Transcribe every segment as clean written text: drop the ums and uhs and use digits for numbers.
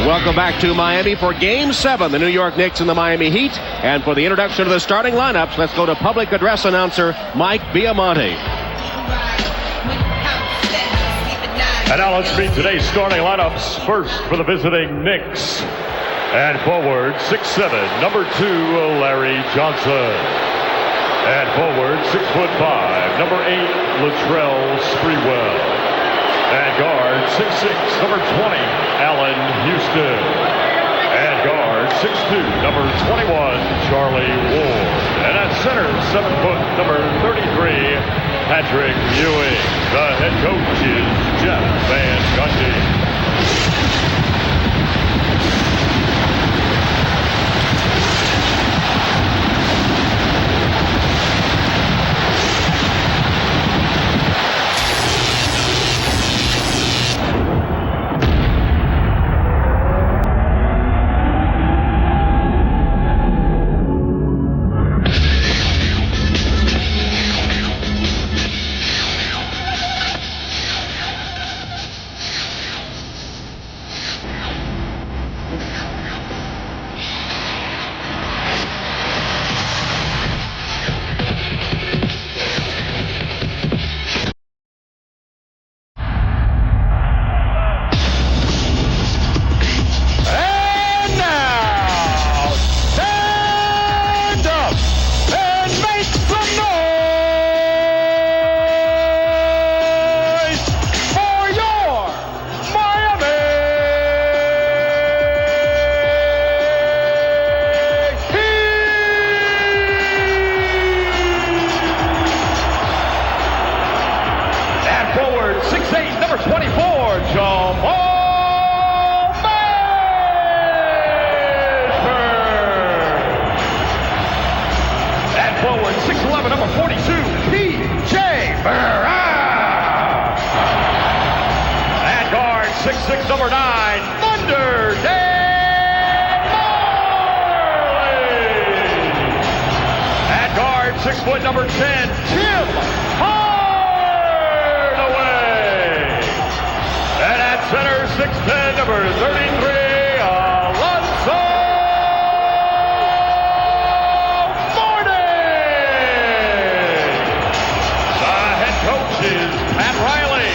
Welcome back to Miami for Game 7, the New York Knicks and the Miami Heat. And for the introduction of the starting lineups, let's go to public address announcer Mike Biamonte. And now let's meet today's starting lineups. First for the visiting Knicks. And forward, 6'7", number 2, Larry Johnson. And forward, 6'5", number 8, Latrell Sprewell. And guard, 6'6", number 20, Allen Houston. And guard, 6'2", number 21, Charlie Ward. And at center, 7 foot, number 33, Patrick Ewing. The head coach is Jeff Van Gundy. Number 9, Thunder Dan Marley. At guard, 6 foot, number 10, Tim Hardaway. And at center, 6'10", number 33, Alonzo Mourning. The head coach is Pat Riley.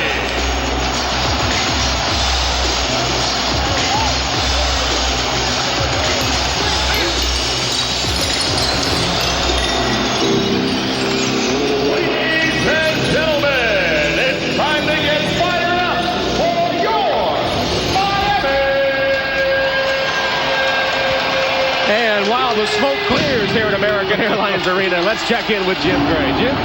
The smoke clears here at American Airlines Arena. Let's check in with Jim Gray. Jim?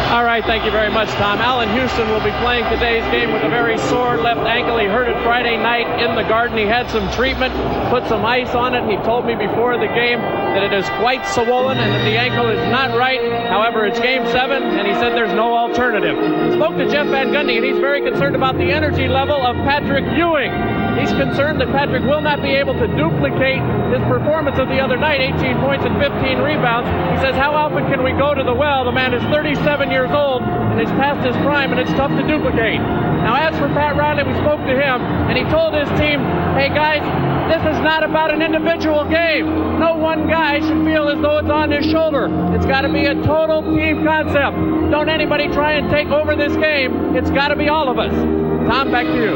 All right, thank you very much, Tom. Allen Houston will be playing today's game with a very sore left ankle. He hurt it Friday night in the Garden. He had some treatment, put some ice on it, and he told me before the game that it is quite swollen and that the ankle is not right. However, it's Game 7, and he said there's no alternative. Spoke to Jeff Van Gundy, and he's very concerned about the energy level of Patrick Ewing. He's concerned that Patrick will not be able to duplicate his performance of the other night, 18 points and 15 rebounds. He says, how often can we go to the well? The man is 37 years old and is past his prime, and it's tough to duplicate. Now, as for Pat Riley, we spoke to him, and he told his team, hey, guys, this is not about an individual game. No one guy should feel as though it's on his shoulder. It's got to be a total team concept. Don't anybody try and take over this game. It's got to be all of us. Tom, back to you.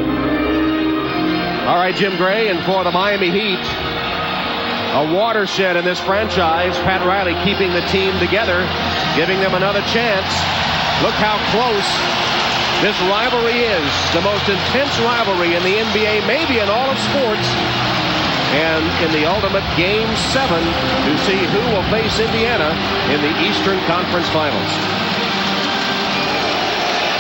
All right, Jim Gray, and for the Miami Heat, a watershed in this franchise. Pat Riley keeping the team together, giving them another chance. Look how close this rivalry is. The most intense rivalry in the NBA, maybe in all of sports. And in the ultimate Game 7 to see who will face Indiana in the Eastern Conference Finals.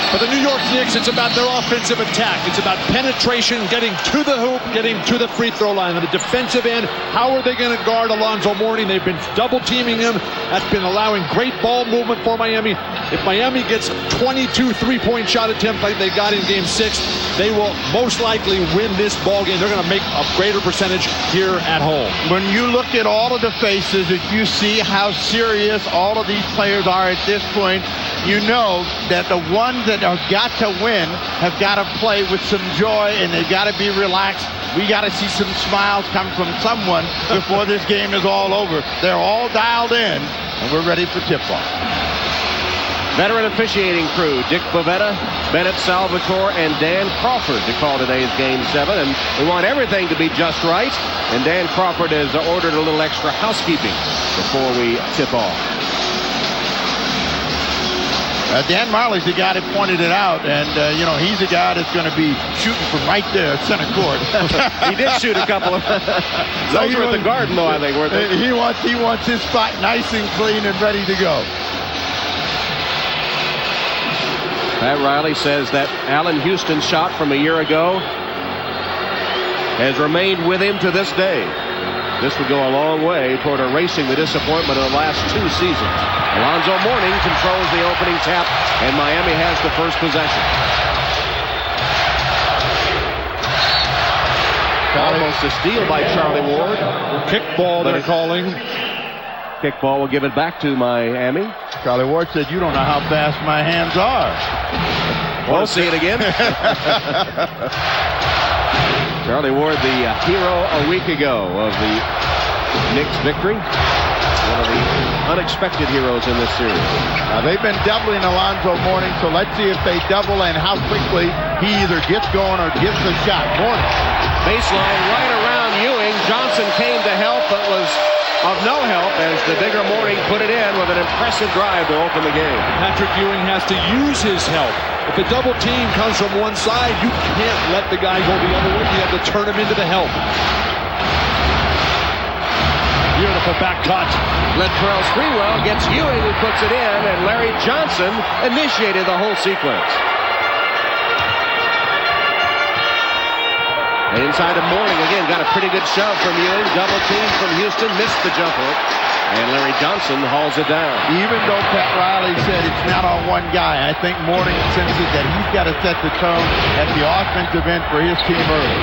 For the New York Knicks, it's about their offensive attack. It's about penetration, getting to the hoop, getting to the free throw line. On the defensive end, how are they going to guard Alonzo Mourning? They've been double-teaming him. That's been allowing great ball movement for Miami. If Miami gets 22 three-point shot attempts like they got in Game 6, they will most likely win this ball game. They're going to make a greater percentage here at home. When you look at all of the faces, if you see how serious all of these players are at this point, you know that the ones that that have got to win have got to play with some joy, and they've got to be relaxed. We got to see some smiles come from someone before this game is all over. They're all dialed in, and we're ready for tip-off. Veteran officiating crew, Dick Bavetta, Bennett Salvatore, and Dan Crawford to call today's Game 7. And we want everything to be just right. And Dan Crawford has ordered a little extra housekeeping before we tip off. Dan Marley's the guy that pointed it out, and you know, he's the guy that's going to be shooting from right there at center court. He did shoot a couple of those were at the Garden, though, I think, weren't they? He wants his spot nice and clean and ready to go. Pat Riley says that Allen Houston shot from a year ago has remained with him to this day. This would go a long way toward erasing the disappointment of the last 2 seasons. Alonzo Mourning controls the opening tap, and Miami has the first possession. Almost a steal by Charlie Ward. Kickball they're calling. Kickball will give it back to Miami. Charlie Ward said, "You don't know how fast my hands are." Want to see it again? Charlie Ward, the hero a week ago of the Knicks victory. One of the unexpected heroes in this series. They've been doubling Alonzo Mourning, so let's see if they double and how quickly he either gets going or gets a shot. Mourning. Baseline right around Ewing. Johnson came to help, but was of no help as the bigger Mourning put it in with an impressive drive to open the game. Patrick Ewing has to use his help. If the double team comes from one side, you can't let the guy go the other way. You have to turn him into the help. Beautiful back cut. Latrell Sprewell gets Ewing, who puts it in, and Larry Johnson initiated the whole sequence. And inside of Mourning, again, got a pretty good shove from Ewing. Double team from Houston, missed the jump hook. And Larry Johnson hauls it down. Even though Pat Riley said it's not on one guy, I think Mourning senses that he's got to set the tone at the offensive end for his team early.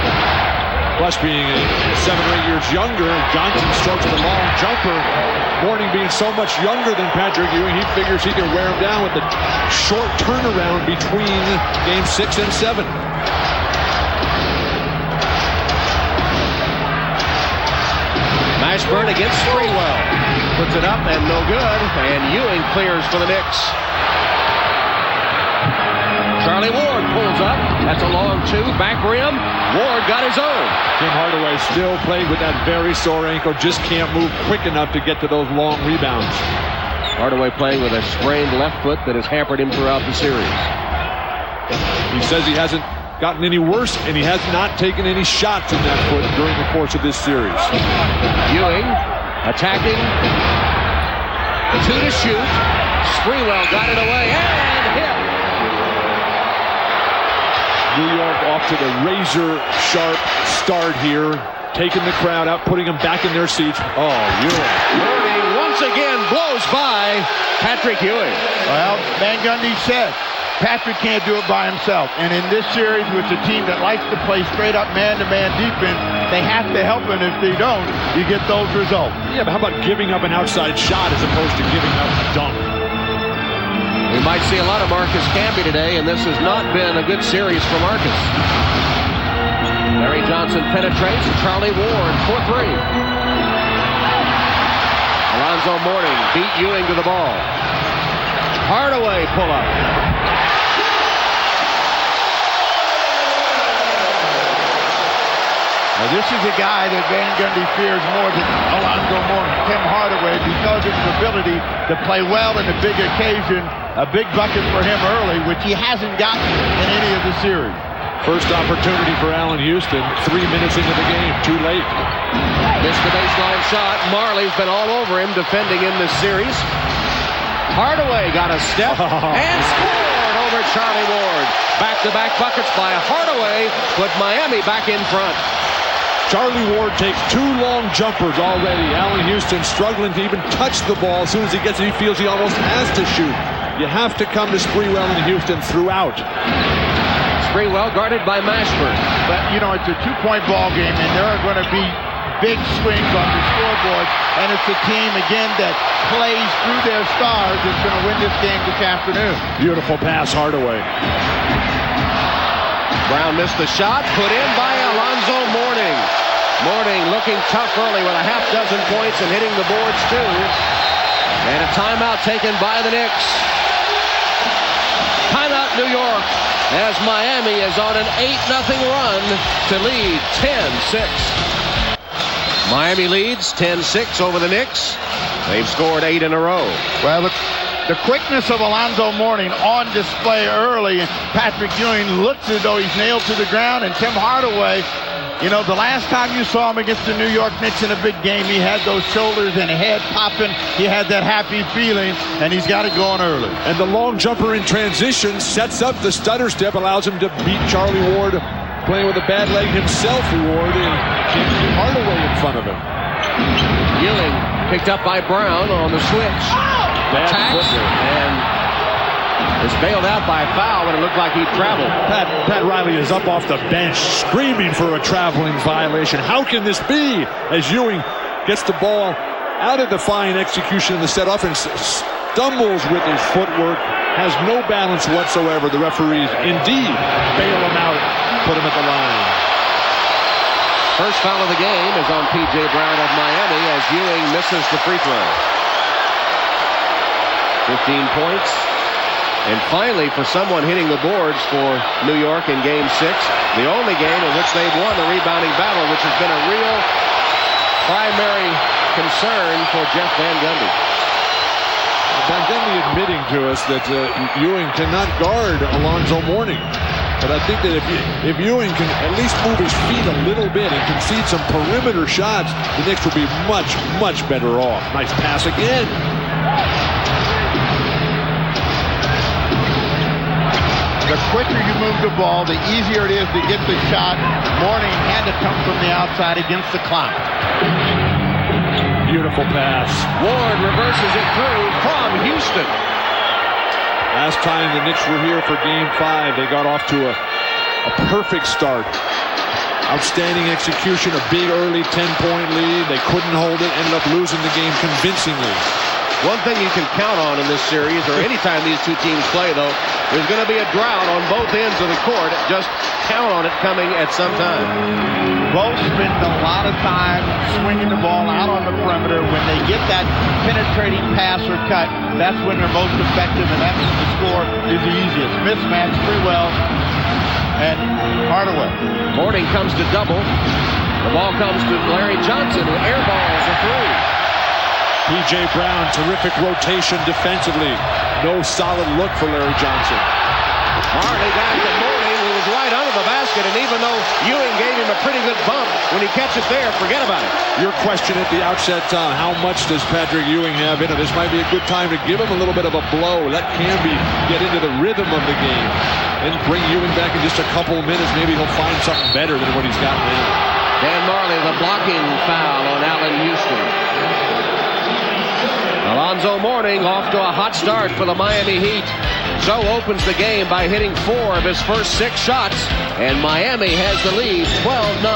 Plus, being 7 or 8 years younger, Johnson strokes the long jumper. Mourning being so much younger than Patrick Ewing, he figures he can wear him down with the short turnaround between Game 6 and 7. Mashburn against Sprewell. Puts it up and no good. And Ewing clears for the Knicks. Charlie Ward pulls up. That's a long 2. Back rim. Ward got his own. Tim Hardaway still playing with that very sore ankle. Just can't move quick enough to get to those long rebounds. Hardaway playing with a sprained left foot that has hampered him throughout the series. He says he hasn't gotten any worse, and he has not taken any shots in that foot during the course of this series. Ewing attacking. 2 to shoot. Sprewell got it away and hit. New York off to the razor-sharp start here, taking the crowd out, putting them back in their seats. Oh, Ewing. Ewing once again blows by Patrick Ewing. Well, Van Gundy said Patrick can't do it by himself. And in this series, with a team that likes to play straight-up man-to-man defense, they have to help him. If they don't, you get those results. Yeah, but how about giving up an outside shot as opposed to giving up a dunk? We might see a lot of Marcus Camby today, and this has not been a good series for Marcus. Larry Johnson penetrates, and Charlie Ward for 3. Alonzo Mourning beat Ewing to the ball. Hardaway pull up. Now, this is a guy that Van Gundy fears more than Alonzo Mourning, Tim Hardaway, because of his ability to play well in a big occasion. A big bucket for him early, which he hasn't gotten in any of the series. First opportunity for Allen Houston, 3 minutes into the game, too late. Missed the baseline shot. Marley's been all over him defending in this series. Hardaway got a step and scored over Charlie Ward. Back-to-back buckets by Hardaway put Miami back in front. Charlie Ward takes 2 long jumpers already. Allen Houston struggling to even touch the ball. As soon as he gets it, he feels he almost has to shoot. You have to come to Sprewell and Houston throughout. Sprewell guarded by Mashburn. But, you know, it's a 2-point ball game, and there are going to be big swings on the scoreboard, and it's a team, again, that plays through their stars that's going to win this game this afternoon. Beautiful pass, Hardaway. Brown missed the shot, put in by Alonzo Mourning. Mourning looking tough early with a half dozen points and hitting the boards too. And a timeout taken by the Knicks. Timeout New York as Miami is on an 8-0 run to lead 10-6. Miami leads 10-6 over the Knicks. They've scored 8 in a row. Well, the quickness of Alonzo Mourning on display early. Patrick Ewing looks as though he's nailed to the ground, and Tim Hardaway, you know, the last time you saw him against the New York Knicks in a big game, he had those shoulders and head popping. He had that happy feeling, and he's got it going early. And the long jumper in transition sets up the stutter step, allows him to beat Charlie Ward, playing with a bad leg himself, Ward, and can't keep Hardaway in front of him. Ewing picked up by Brown on the switch. Bad footwork. And is bailed out by a foul when it looked like he traveled. Pat Riley is up off the bench screaming for a traveling violation. How can this be? As Ewing gets the ball out of the fine execution of the set offense, stumbles with his footwork, has no balance whatsoever. The referees indeed bail him out, put him at the line. First foul of the game is on P.J. Brown of Miami as Ewing misses the free throw. 15 points. And finally, for someone hitting the boards for New York in Game 6, the only game in which they've won the rebounding battle, which has been a real primary concern for Jeff Van Gundy. Van Gundy admitting to us that Ewing cannot guard Alonzo Mourning. But I think that if Ewing can at least move his feet a little bit and concede some perimeter shots, the Knicks will be much, much better off. Nice pass again. The quicker you move the ball, the easier it is to get the shot. Mourning had to come from the outside against the clock. Beautiful pass. Ward reverses it through from Houston. Last time the Knicks were here for Game 5, they got off to a perfect start. Outstanding execution, a big early 10-point lead. They couldn't hold it, ended up losing the game convincingly. One thing you can count on in this series, or anytime these two teams play, though, there's going to be a drought on both ends of the court. Just count on it coming at some time. Both spend a lot of time swinging the ball out on the perimeter. When they get that penetrating pass or cut, that's when they're most effective, and that's when the score is the easiest. Mismatch, Freewell and Hardaway. Mourning comes to double. The ball comes to Larry Johnson, who airballs a three. P.J. Brown, terrific rotation defensively. No solid look for Larry Johnson. Marley got it to Mourning, who was right under the basket, and even though Ewing gave him a pretty good bump, when he catches there, forget about it. Your question at the outset, Tom, how much does Patrick Ewing have in him? This might be a good time to give him a little bit of a blow. Let Camby get into the rhythm of the game and bring Ewing back in just a couple of minutes. Maybe he'll find something better than what he's got now. Dan Marley, the blocking foul on Allen Houston. Alonzo Mourning off to a hot start for the Miami Heat. So opens the game by hitting 4 of his first 6 shots, and Miami has the lead 12-9.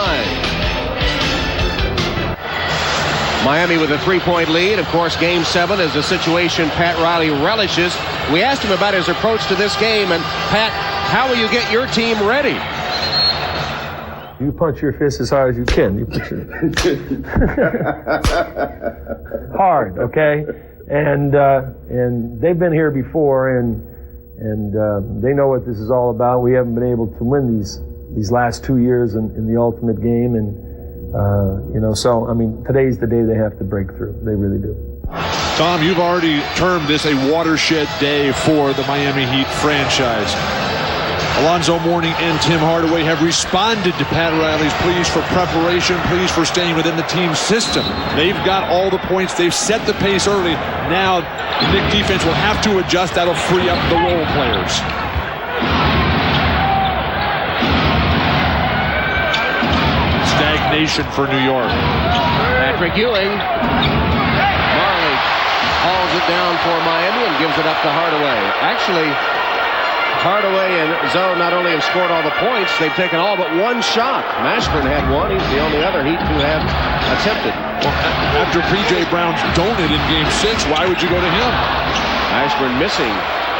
Miami with a 3-point lead. Of course, Game 7 is a situation Pat Riley relishes. We asked him about his approach to this game, and Pat, how will you get your team ready? You punch your fist as hard as you can. You push it hard, okay? And they've been here before, and they know what this is all about. We haven't been able to win these last 2 years in the ultimate game, and so I mean, today's the day they have to break through. They really do. Tom, you've already termed this a watershed day for the Miami Heat franchise. Alonzo Mourning and Tim Hardaway have responded to Pat Riley's pleas for preparation, pleas for staying within the team system. They've got all the points. They've set the pace early. Now, the Knicks defense will have to adjust. That'll free up the role players. Stagnation for New York. Patrick Ewing. Marley hauls it down for Miami and gives it up to Hardaway. Actually, Hardaway and Zoe not only have scored all the points, they've taken all but one shot. Mashburn had one. He's the only other Heat to have attempted. Well, after P.J. Brown's donut in Game 6, why would you go to him? Mashburn missing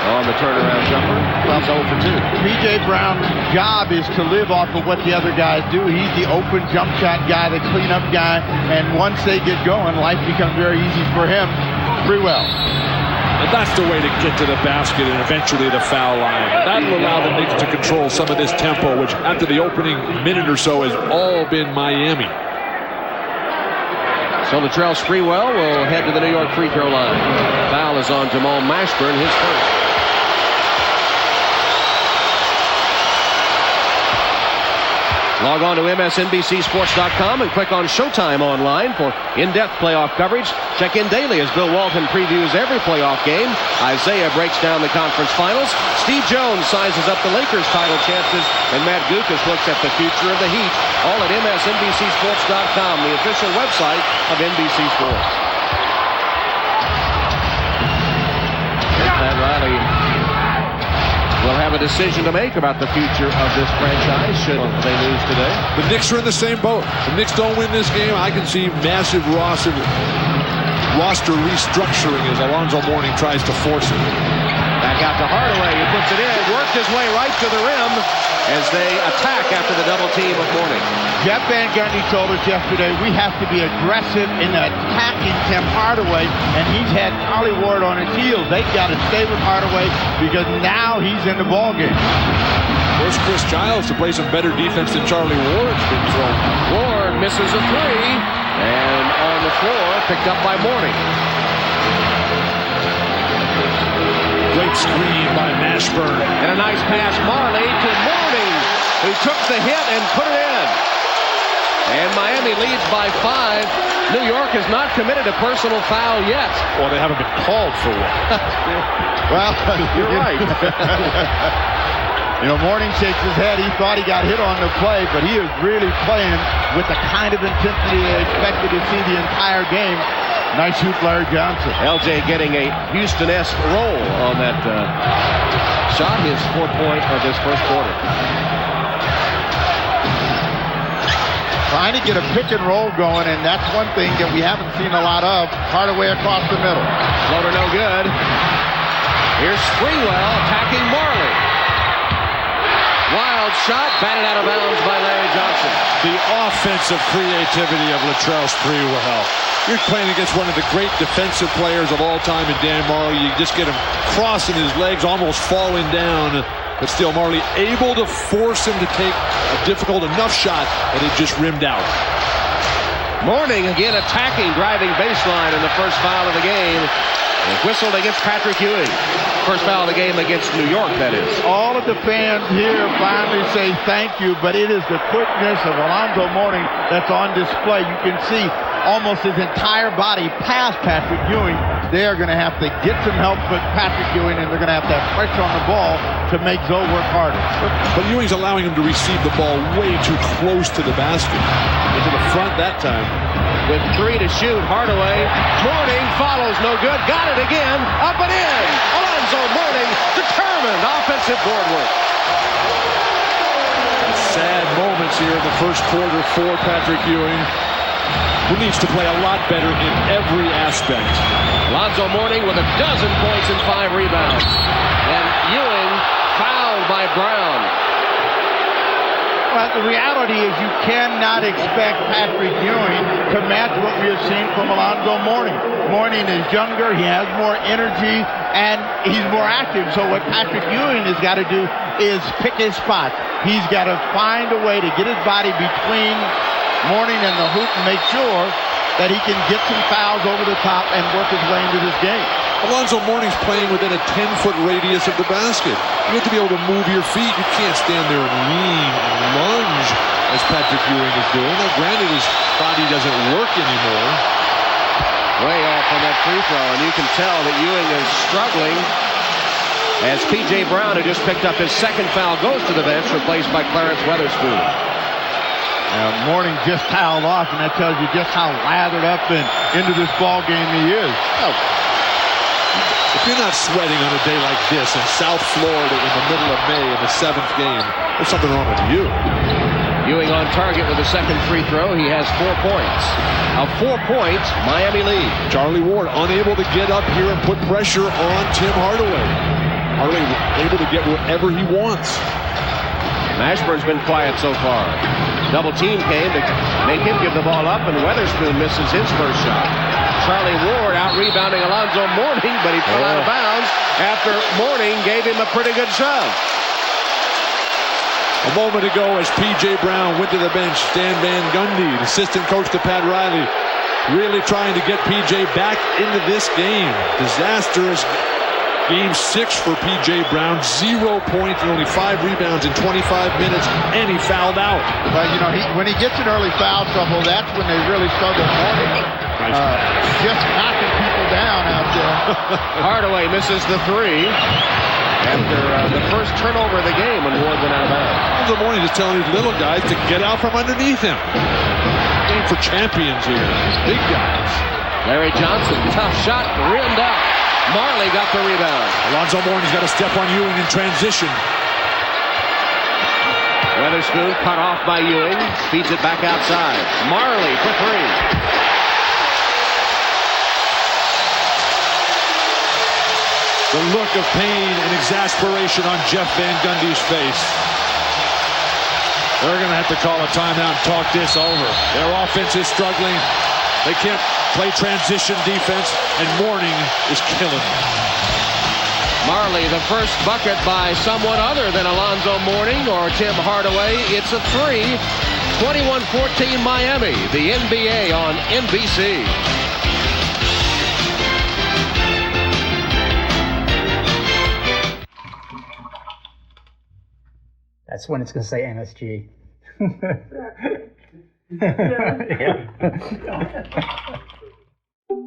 on the turnaround jumper. Well, 0 for 2. P.J. Brown's job is to live off of what the other guys do. He's the open jump shot guy, the cleanup guy, and once they get going, life becomes very easy for him. Sprewell. And that's the way to get to the basket and eventually the foul line. That'll allow the Knicks to control some of this tempo, which after the opening minute or so has all been Miami. So Latrell Sprewell will head to the New York free throw line. Foul is on Jamal Mashburn, his first. Log on to MSNBCSports.com and click on Showtime online for in-depth playoff coverage. Check in daily as Bill Walton previews every playoff game. Isaiah breaks down the conference finals. Steve Jones sizes up the Lakers' title chances. And Matt Gukas looks at the future of the Heat. All at MSNBCSports.com, the official website of NBC Sports. Pat Riley will have a decision to make about the future of this franchise should they lose today. The Knicks are in the same boat. The Knicks don't win this game, I can see massive roster restructuring as Alonzo Mourning tries to force it. Back out to Hardaway. He puts it in. Worked his way right to the rim as they attack after the double team of Mourning. Jeff Van Gundy told us yesterday we have to be aggressive in attacking Tim Hardaway, and he's had Charlie Ward on his heels. They've got to stay with Hardaway because now he's in the ballgame. Where's Chris Giles to play some better defense than Charlie Ward's been thrown? Ward misses a three, and on the floor, picked up by Mourning. Great screen by Mashburn. And a nice pass, Marley to Mourning, who took the hit and put it in. And Miami leads by 5. New York has not committed a personal foul yet. Well, they haven't been called for one. Well, you're right. You know, Mourning shakes his head. He thought he got hit on the play, but he is really playing with the kind of intensity they expected to see the entire game. Nice shoot, Larry Johnson. LJ getting a Houston-esque roll on that shot, his 4th point of this first quarter. Trying to get a pick and roll going, and that's one thing that we haven't seen a lot of. Hardaway across the middle. Floater no good. Here's Sprewell attacking Marley. Wild shot, batted out of bounds by Larry Johnson. The offensive creativity of Latrell Sprewell. You're playing against one of the great defensive players of all time in Dan Marley. You just get him crossing his legs, almost falling down. But still, Marley able to force him to take a difficult enough shot that it just rimmed out. Mourning again attacking, driving baseline in the first foul of the game. And whistled against Patrick Ewing. First foul of the game against New York, that is. All of the fans here finally say thank you, but it is the quickness of Alonzo Mourning that's on display. You can see almost his entire body past Patrick Ewing. They are going to have to get some help with Patrick Ewing, and they're going to have pressure on the ball to make Zoe work harder. But Ewing's allowing him to receive the ball way too close to the basket. Into the front that time. With 3 to shoot, Hardaway. Mourning follows, no good. Got it again. Up and in. Alonzo Mourning, determined offensive board work. Sad moments here in the first quarter for Patrick Ewing, who needs to play a lot better in every aspect. Alonzo Mourning with 12 points and 5 rebounds. And Ewing fouled by Brown. Well, the reality is you cannot expect Patrick Ewing to match what we have seen from Alonzo Mourning. Mourning is younger, he has more energy, and he's more active. So what Patrick Ewing has got to do is pick his spot. He's got to find a way to get his body between Mourning and the hoop and make sure that he can get some fouls over the top and work his way into this game. Alonzo Mourning's playing within a 10-foot radius of the basket. You have to be able to move your feet. You can't stand there and lean and lunge as Patrick Ewing is doing. Now, granted, his body doesn't work anymore. Way off on that free throw, and you can tell that Ewing is struggling as P.J. Brown, who just picked up his 2nd foul, goes to the bench, replaced by Clarence Weatherspoon. Mourning just toweled off, and that tells you just how lathered up and into this ball game he is. Oh. If you're not sweating on a day like this in South Florida in the middle of May in the 7th game, there's something wrong with you. Ewing on target with a second free throw. He has 4 points. A 4-point Miami lead. Charlie Ward unable to get up here and put pressure on Tim Hardaway. Hardaway able to get wherever he wants. Mashburn's been quiet so far. Double team came to make him give the ball up, and Weatherspoon misses his first shot. Charlie Ward out rebounding Alonzo Mourning, but he fell out of bounds after Mourning gave him a pretty good shove. A moment ago, as P.J. Brown went to the bench, Stan Van Gundy, assistant coach to Pat Riley, really trying to get P.J. back into this game. Disastrous game 6 for P.J. Brown. 0 points and only 5 rebounds in 25 minutes, and he fouled out. But, you know, when he gets in early foul trouble, that's when they really struggle. Just knocking people down out there. Hardaway misses the 3. After the first turnover of the game when Ward went out of bounds. Alonzo Mourning just telling these little guys to get out from underneath him. Game for champions here. Big guys. Larry Johnson, tough shot, rimmed out. Marley got the rebound. Alonzo Mourning's got to step on Ewing in transition. Weatherspoon cut off by Ewing. Feeds it back outside. Marley for 3. The look of pain and exasperation on Jeff Van Gundy's face. They're going to have to call a timeout and talk this over. Their offense is struggling. They can't play transition defense, and Mourning is killing them. Marley, the first bucket by someone other than Alonzo Mourning or Tim Hardaway. It's a 3. 21-14 Miami. The NBA on NBC. That's when it's going to say MSG.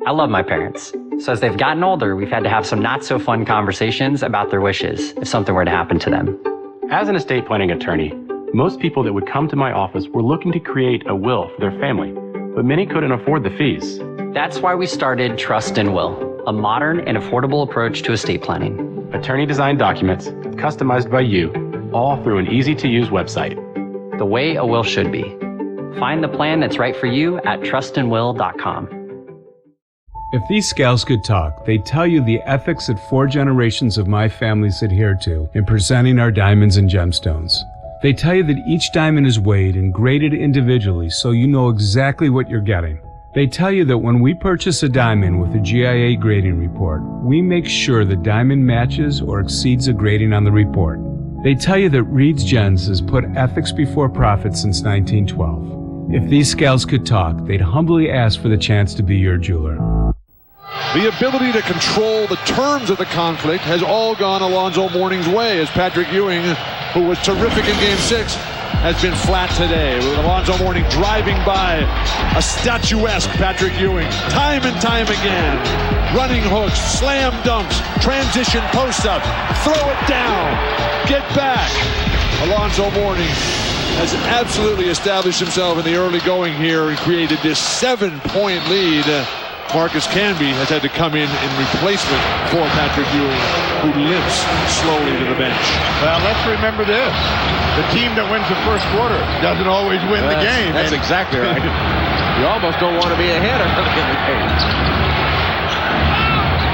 I love my parents. So as they've gotten older, we've had to have some not so fun conversations about their wishes if something were to happen to them. As an estate planning attorney, most people that would come to my office were looking to create a will for their family, but many couldn't afford the fees. That's why we started Trust and Will, a modern and affordable approach to estate planning. Attorney-designed documents, customized by you, all through an easy-to-use website. The way a will should be. Find the plan that's right for you at trustandwill.com. If these scales could talk, they'd tell you the ethics that 4 generations of my families adhere to in presenting our diamonds and gemstones. They tell you that each diamond is weighed and graded individually so you know exactly what you're getting. They tell you that when we purchase a diamond with a GIA grading report, we make sure the diamond matches or exceeds a grading on the report. They tell you that Reed's Gens has put ethics before profit since 1912. If these scales could talk, they'd humbly ask for the chance to be your jeweler. The ability to control the terms of the conflict has all gone Alonzo Mourning's way, as Patrick Ewing, who was terrific in Game 6, has been flat today, with Alonzo Mourning driving by a statuesque Patrick Ewing time and time again. Running hooks, slam dunks, transition post-up, throw it down, get back. Alonzo Mourning has absolutely established himself in the early going here and created this 7-point lead. Marcus Canby has had to come in replacement for Patrick Ewing, who limps slowly to the bench. Well, let's remember this. The team that wins the first quarter doesn't always win the game. That's exactly right. You almost don't want to be ahead early in the game.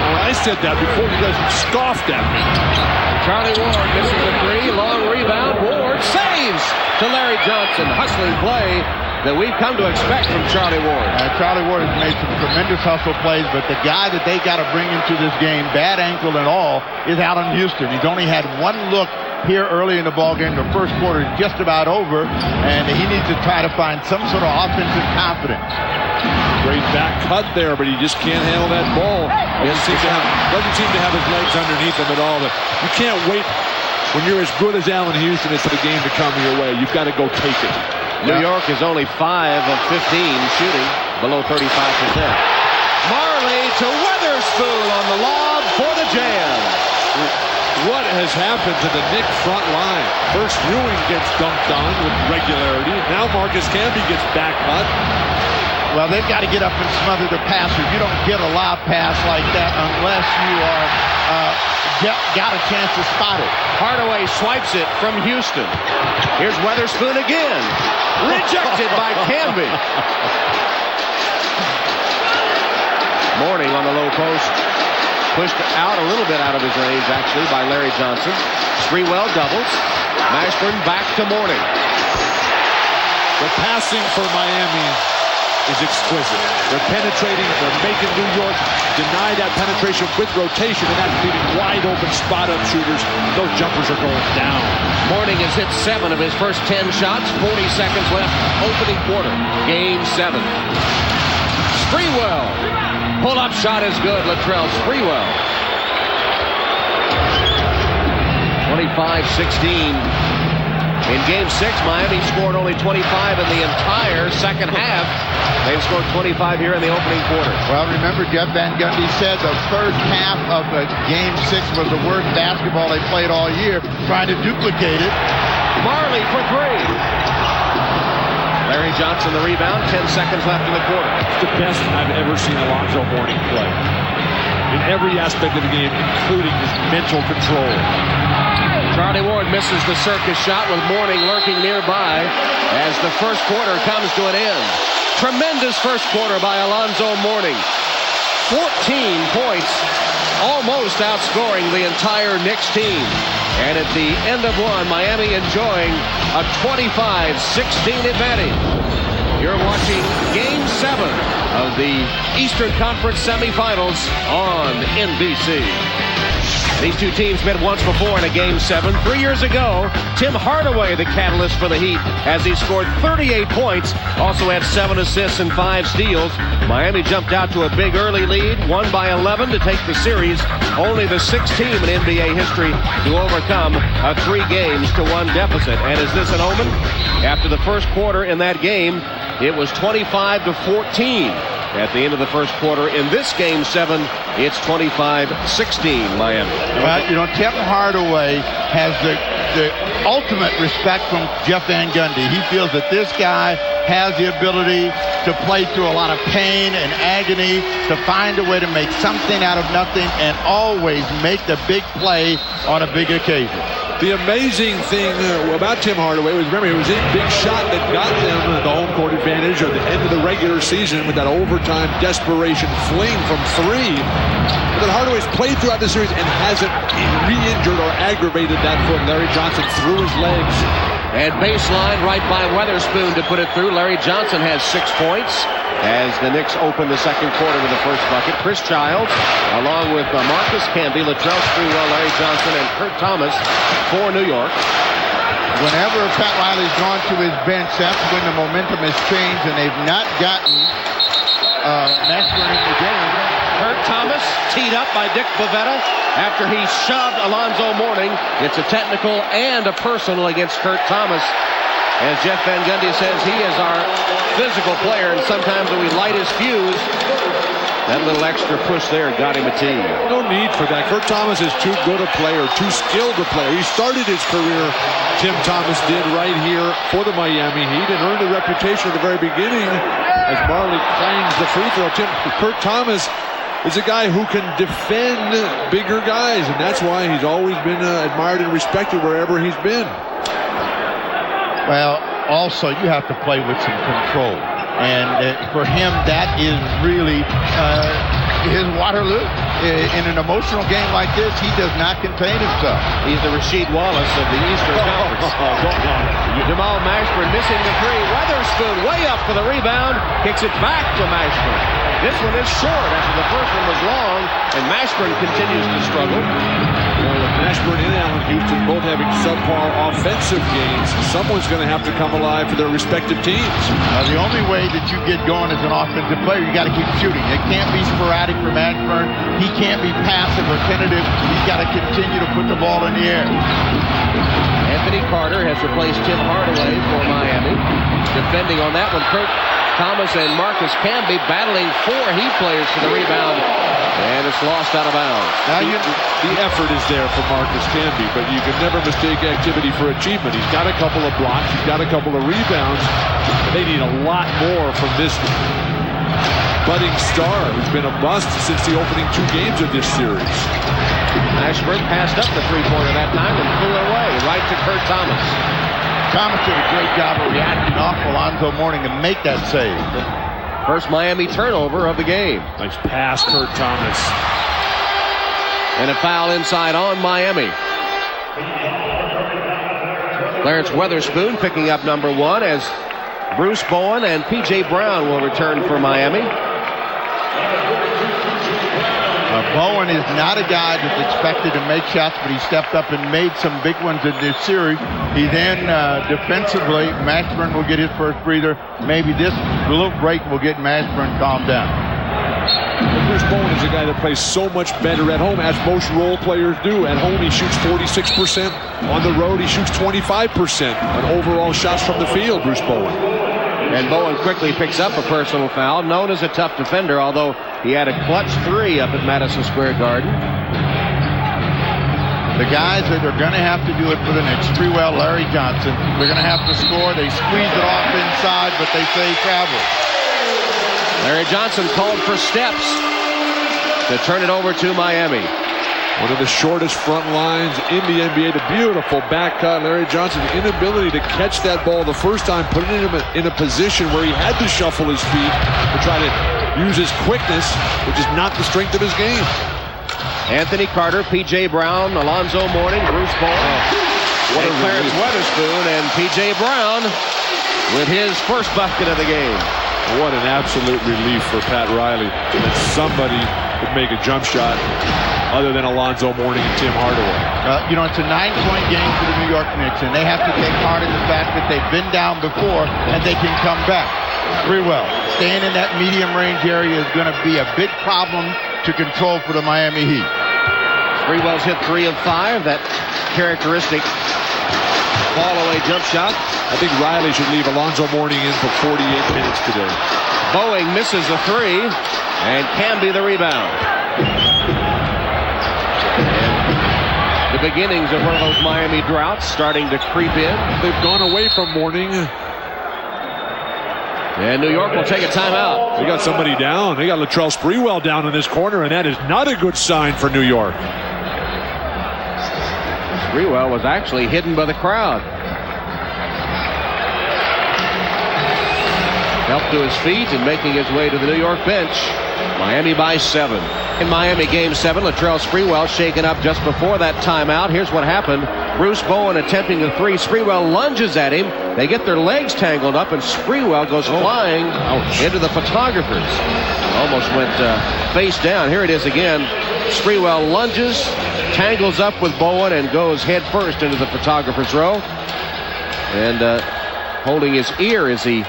Well, I said that before you guys scoffed at me. Charlie Ward misses a 3. Long rebound. Ward saves to Larry Johnson. Hustling play that we've come to expect from Charlie Ward. Charlie Ward has made some tremendous hustle plays, but the guy that they got to bring into this game, bad ankle and all, is Allen Houston. He's only had one look here early in the ball game. The first quarter is just about over, and he needs to try to find some sort of offensive confidence. Great back cut there, but he just can't handle that ball. Doesn't seem to have his legs underneath him at all. But you can't wait when you're as good as Allen Houston is for the game to come your way. You've got to go take it. New York is only 5 of 15 shooting, below 35%. Marley to Weatherspoon on the lob for the jam. What has happened to the Knicks front line? First, Ewing gets dunked on with regularity. Now Marcus Camby gets back cut. Well, they've got to get up and smother the passer. You don't get a lob pass like that unless you are got a chance to spot it. Hardaway swipes it from Houston. Here's Weatherspoon again. Rejected by Canby. Mourning on the low post. Pushed out a little bit out of his range, actually, by Larry Johnson. Sprewell doubles. Mashburn back to Mourning. The passing for Miami is exquisite. They're penetrating, they're making New York deny that penetration with rotation, and that's leaving wide open spot-up shooters. Those jumpers are going down. Mourning has hit 7 of his first 10 shots. 40 seconds left, opening quarter. Game 7. Sprewell. Pull-up shot is good. Latrell Sprewell. 25-16. In Game 6, Miami scored only 25 in the entire second half. They've scored 25 here in the opening quarter. Well, remember, Jeff Van Gundy said the first half of Game 6 was the worst basketball they played all year, trying to duplicate it. Marley for 3. Larry Johnson the rebound, 10 seconds left in the quarter. It's the best I've ever seen Alonzo Mourning play. In every aspect of the game, including his mental control. Charlie Ward misses the circus shot with Mourning lurking nearby as the first quarter comes to an end. Tremendous first quarter by Alonzo Mourning. 14 points, almost outscoring the entire Knicks team. And at the end of one, Miami enjoying a 25-16 advantage. You're watching Game 7 of the Eastern Conference Semifinals on NBC. These two teams met once before in a Game 7. 3 years ago, Tim Hardaway, the catalyst for the Heat, as he scored 38 points, also had 7 assists and 5 steals. Miami jumped out to a big early lead, won by 11 to take the series. Only the 6th team in NBA history to overcome a 3-1 deficit. And is this an omen? After the first quarter in that game, it was 25-14. At the end of the first quarter in this Game 7, it's 25-16 Miami. Well, you know, Tim Hardaway has the ultimate respect from Jeff Van Gundy. He feels that this guy has the ability to play through a lot of pain and agony, to find a way to make something out of nothing and always make the big play on a big occasion. The amazing thing about Tim Hardaway was, remember, it was his big shot that got them the home court advantage at the end of the regular season with that overtime desperation fling from 3. But then Hardaway's played throughout the series and hasn't re-injured or aggravated that foot. Larry Johnson threw his legs. And baseline right by Weatherspoon to put it through. Larry Johnson has 6 points as the Knicks open the second quarter with the first bucket. Chris Childs, along with Marcus Camby, Latrell Sprewell, Larry Johnson, and Kurt Thomas for New York. Whenever Pat Riley's gone to his bench, that's when the momentum has changed, and they've not gotten Mashburn in the game. Kurt Thomas teed up by Dick Bavetta after he shoved Alonzo Mourning. It's a technical and a personal against Kurt Thomas. As Jeff Van Gundy says, he is our physical player, and sometimes when we light his fuse, that little extra push there got him a tee. No need for that. Kurt Thomas is too good a player, too skilled a player. He started his career, Tim Thomas did, right here for the Miami Heat, and earned a reputation at the very beginning as Marley clangs the free throw. Kurt Thomas is a guy who can defend bigger guys, and that's why he's always been admired and respected wherever he's been. Well, also, you have to play with some control. And for him, that is really his Waterloo. In an emotional game like this, he does not contain himself. He's the Rasheed Wallace of the Eastern Conference. Jamal Mashburn missing the 3. Weatherspoon way up for the rebound. Kicks it back to Mashburn. This one is short after the first one was long, and Mashburn continues to struggle. Well, with Mashburn and Allen Houston both having subpar offensive games, someone's going to have to come alive for their respective teams. The only way that you get going as an offensive player, you got to keep shooting. It can't be sporadic for Mashburn. He can't be passive or tentative. He's got to continue to put the ball in the air. Anthony Carter has replaced Tim Hardaway for Miami. Defending on that one, Kurt Thomas and Marcus Camby battling 4 Heat players for the rebound. And it's lost out of bounds. Now the effort is there for Marcus Camby, but you can never mistake activity for achievement. He's got a couple of blocks, he's got a couple of rebounds. They need a lot more from this budding star who's been a bust since the opening 2 games of this series. Ashburn passed up the three-pointer that time and flew away right to Kurt Thomas. Thomas did a great job of reacting off Alonzo Mourning to make that save. First Miami turnover of the game. Nice pass, Kurt Thomas. And a foul inside on Miami. Clarence Weatherspoon picking up number 1 as Bruce Bowen and P.J. Brown will return for Miami. Bowen is not a guy that's expected to make shots, but he stepped up and made some big ones in this series. He then defensively, Mashburn will get his first breather. Maybe this little break will get Mashburn calmed down. Bruce Bowen is a guy that plays so much better at home, as most role players do. At home, he shoots 46%. On the road, he shoots 25% on overall shots from the field, Bruce Bowen. And Bowen quickly picks up a personal foul, known as a tough defender, although he had a clutch 3 up at Madison Square Garden. The guys that are going to have to do it for the Knicks, Sprewell, Larry Johnson, they're going to have to score. They squeeze it off inside, but they say travel. Larry Johnson called for steps to turn it over to Miami. One of the shortest front lines in the NBA. The beautiful back cut. Larry Johnson's inability to catch that ball the first time, putting him in a position where he had to shuffle his feet to try to use his quickness, which is not the strength of his game. Anthony Carter, P.J. Brown, Alonzo Mourning, Bruce Bowen, and Clarence Weatherspoon, and P.J. Brown with his first bucket of the game. What an absolute relief for Pat Riley that somebody would make a jump shot other than Alonzo Mourning and Tim Hardaway. It's a 9-point game for the New York Knicks, and they have to take heart in the fact that they've been down before and they can come back. Sprewell, staying in that medium range area is going to be a big problem to control for the Miami Heat. Sprewell's hit 3 of 5, that characteristic fall-away jump shot. I think Riley should leave Alonzo Mourning in for 48 minutes today. Boeing misses a 3 and can be the rebound. And the beginnings of one of those Miami droughts starting to creep in. They've gone away from Mourning. And New York will take a timeout. They got somebody down. They got Latrell Sprewell down in this corner, and that is not a good sign for New York. Sprewell was actually hidden by the crowd. Helped to his feet and making his way to the New York bench. Miami by 7. In Miami Game 7, Latrell Sprewell shaken up just before that timeout. Here's what happened. Bruce Bowen attempting the 3. Sprewell lunges at him. They get their legs tangled up, and Sprewell goes flying into the photographers. Almost went face down. Here it is again. Sprewell lunges, tangles up with Bowen, and goes head first into the photographer's row. And holding his ear as he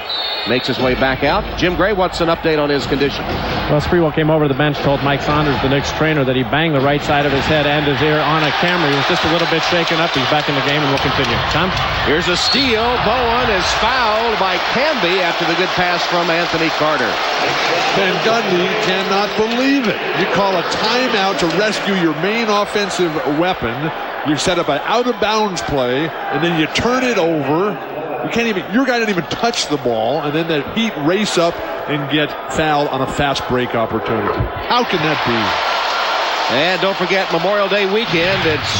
makes his way back out. Jim Gray, what's an update on his condition? Well, Sprewell came over to the bench, told Mike Saunders, the Knicks trainer, that he banged the right side of his head and his ear on a camera. He was just a little bit shaken up. He's back in the game and will continue. Tom? Here's a steal. Bowen is fouled by Camby after the good pass from Anthony Carter. Van Gundy cannot believe it. You call a timeout to rescue your main offensive weapon. You set up an out-of-bounds play, and then you turn it over. Your guy didn't even touch the ball, and then the Heat race up and get fouled on a fast break opportunity. How can that be? And don't forget Memorial Day weekend. It's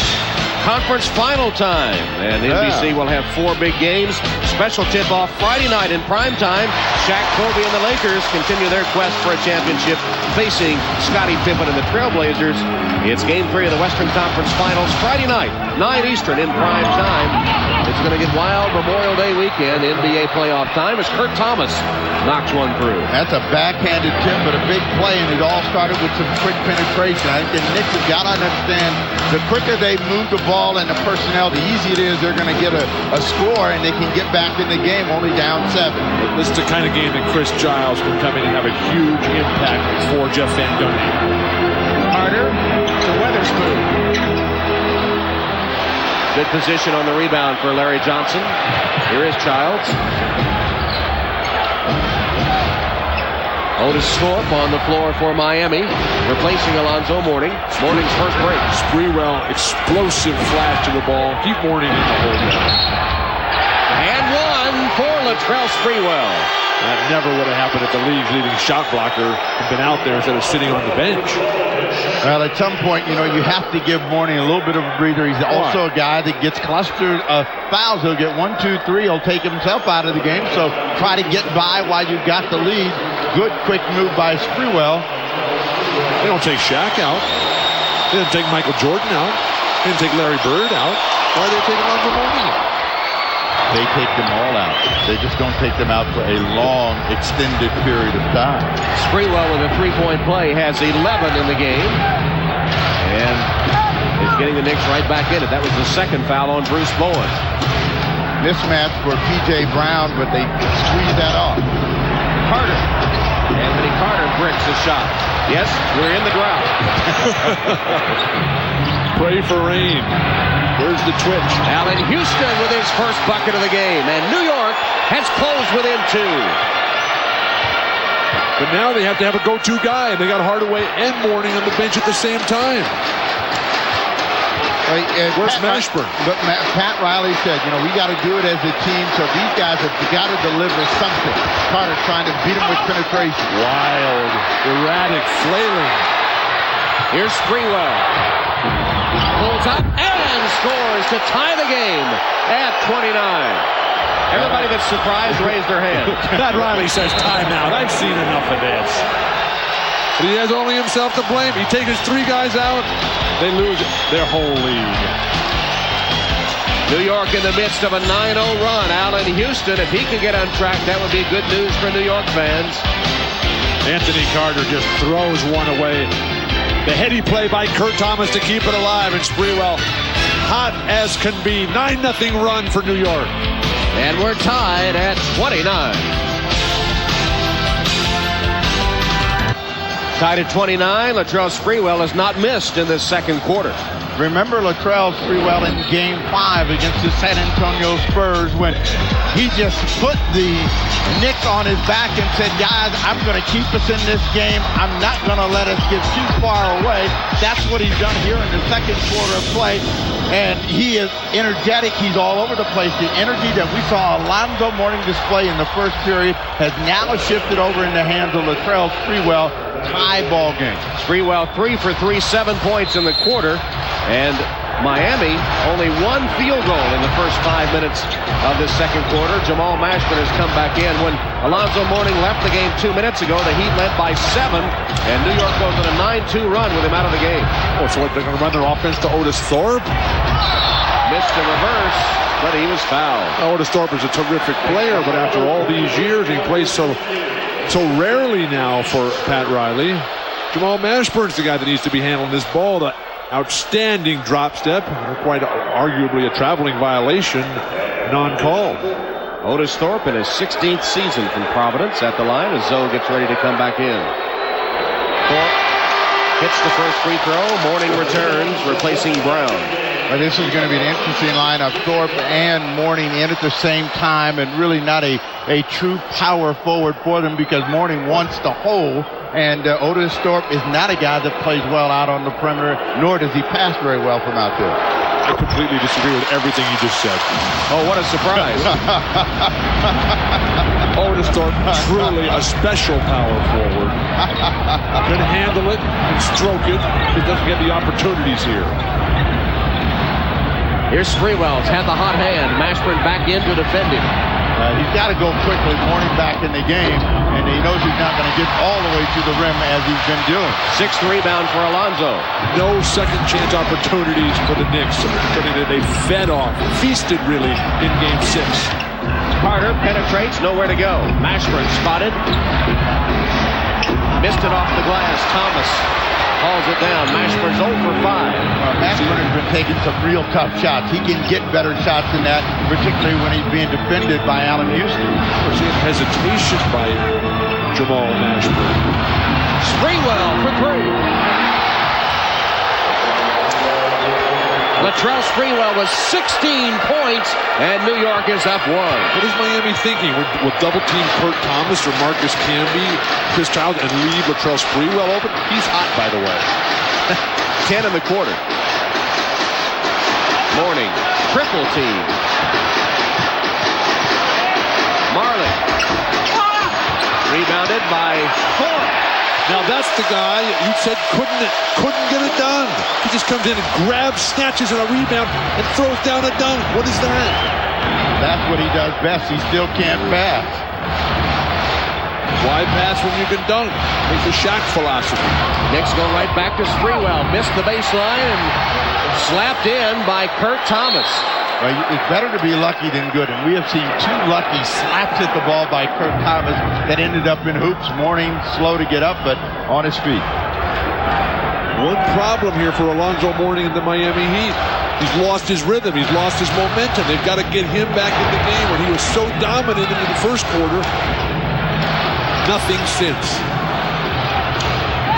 conference final time, and NBC will have 4 big games. Special tip-off Friday night in prime time. Shaq, Kobe, and the Lakers continue their quest for a championship, facing Scottie Pippen and the Trailblazers. It's Game 3 of the Western Conference Finals Friday night, 9 Eastern in prime time. It's going to get wild Memorial Day weekend, NBA playoff time, as Kurt Thomas knocks one through. That's a backhanded tip, but a big play, and it all started with some quick penetration. I think the Knicks have got to understand, the quicker they move the ball and the personnel, the easier it is they're going to get a score, and they can get back in the game only down 7. This is the kind of game that Chris Giles can come in and have a huge impact for Jeff Van Gundy. Carter to Weatherspoon. Good position on the rebound for Larry Johnson. Here is Childs. Otis Thorpe on the floor for Miami, replacing Alonzo Mourning. Mourning's first break. Sprewell, explosive flash to the ball. Keep Mourning in the hole. And one. one for Latrell Sprewell. That never would have happened if the league's leading shot blocker had been out there instead of sitting on the bench. Well, at some point, you have to give Mourning a little bit of a breather. He's also a guy that gets clustered fouls. He'll get 1, 2, 3. He'll take himself out of the game. So try to get by while you've got the lead. Good, quick move by Sprewell. They don't take Shaq out. They didn't take Michael Jordan out. They didn't take Larry Bird out. Why are they taking Alonzo Mourning out? They take them all out. They just don't take them out for a long, extended period of time. Sprewell with a three-point play has 11 in the game. And is getting the Knicks right back in it. That was the second foul on Bruce Bowen. Mismatch for P.J. Brown, but they squeeze that off. Carter. Anthony Carter bricks a shot. Yes, we're in the drought. Pray for rain. Where's the twitch? Allen Houston with his first bucket of the game, and New York has closed within 2. But now they have to have a go-to guy, and they got Hardaway and Mourning on the bench at the same time. Where's Mashburn? But Pat Riley said, we got to do it as a team, so these guys have got to deliver something. Carter trying to beat him with penetration. Wild, erratic, flailing. Here's Sprewell. Pulls up and scores to tie the game at 29. Everybody that's surprised raised their hand. Pat Riley says timeout. I've seen enough of this. But he has only himself to blame. He takes his 3 guys out, they lose their whole league. New York in the midst of a 9-0 run. Allen Houston, if he can get on track, that would be good news for New York fans. Anthony Carter just throws one away. The heady play by Kurt Thomas to keep it alive, and Sprewell hot as can be. 9-0 run for New York. And we're tied at 29. Tied at 29, Latrell Sprewell has not missed in this second quarter. Remember Latrell Sprewell in Game 5 against the San Antonio Spurs when he just put the Knicks on his back and said, guys, I'm going to keep us in this game. I'm not going to let us get too far away. That's what he's done here in the second quarter of play. And he is energetic. He's all over the place. The energy that we saw Alonzo Mourning display in the first period has now shifted over in the hands of Latrell Sprewell. Tie ball game. Sprewell 3 for 3, 7 points in the quarter. And Miami only 1 field goal in the first 5 minutes of this second quarter. Jamal Mashburn has come back in. When Alonzo Mourning left the game 2 minutes ago, the Heat led by 7, and New York goes on a 9-2 run with him out of the game. Oh, so they're going to run their offense to Otis Thorpe? Missed the reverse, but he was fouled. Otis Thorpe is a terrific player, but after all these years, he plays so rarely now for Pat Riley. Jamal Mashburn's the guy that needs to be handling this ball. The outstanding drop step, quite arguably a traveling violation, non-called. Otis Thorpe in his 16th season from Providence at the line as Zoe gets ready to come back in. Thorpe hits the first free throw. Mourning returns, replacing Brown. Well, this is going to be an interesting lineup. Thorpe and Mourning in at the same time, and really not a true power forward for them because Mourning wants to hold, and Otis Thorpe is not a guy that plays well out on the perimeter, nor does he pass very well from out there. I completely disagree with everything you just said. Oh, what a surprise. Otis Thorpe, truly a special power forward. Can handle it, can stroke it, but doesn't get the opportunities here. Here's Sprewell. Had the hot hand. Mashburn back in to defend him. He's got to go quickly. Mourning back in the game, and he knows he's not going to get all the way to the rim as he's been doing. 6th rebound for Alonzo. No second chance opportunities for the Knicks. Something that they fed off, feasted really in Game 6. Carter penetrates, nowhere to go. Mashburn spotted. Missed it off the glass. Thomas hauls it down. Mashburn's 0 for 5. Mashburn has been taking some real tough shots. He can get better shots than that, particularly when he's being defended by Allen Houston. We're seeing hesitation by Jamal Mashburn. Sprewell for 3. Latrell Sprewell was 16 points, and New York is up 1. What is Miami thinking? Will double team Kurt Thomas or Marcus Camby, Chris Childs, and leave Latrell Sprewell open? He's hot, by the way. 10 in the quarter. Mourning, triple team. Marley. Rebounded by Thorpe. Now that's the guy you said couldn't get it done. He just comes in and grabs, snatches at a rebound, and throws down a dunk. What is that? That's what he does best. He still can't pass. Why pass when you can dunk? It's a Shaq philosophy. Knicks go right back to Sprewell. Missed the baseline and slapped in by Kurt Thomas. Well, it's better to be lucky than good, and we have seen 2 lucky slaps at the ball by Kurt Thomas that ended up in hoops. Mourning, slow to get up, but on his feet. One problem here for Alonzo Mourning and the Miami Heat. He's lost his rhythm. He's lost his momentum. They've got to get him back in the game where he was so dominant in the first quarter. Nothing since.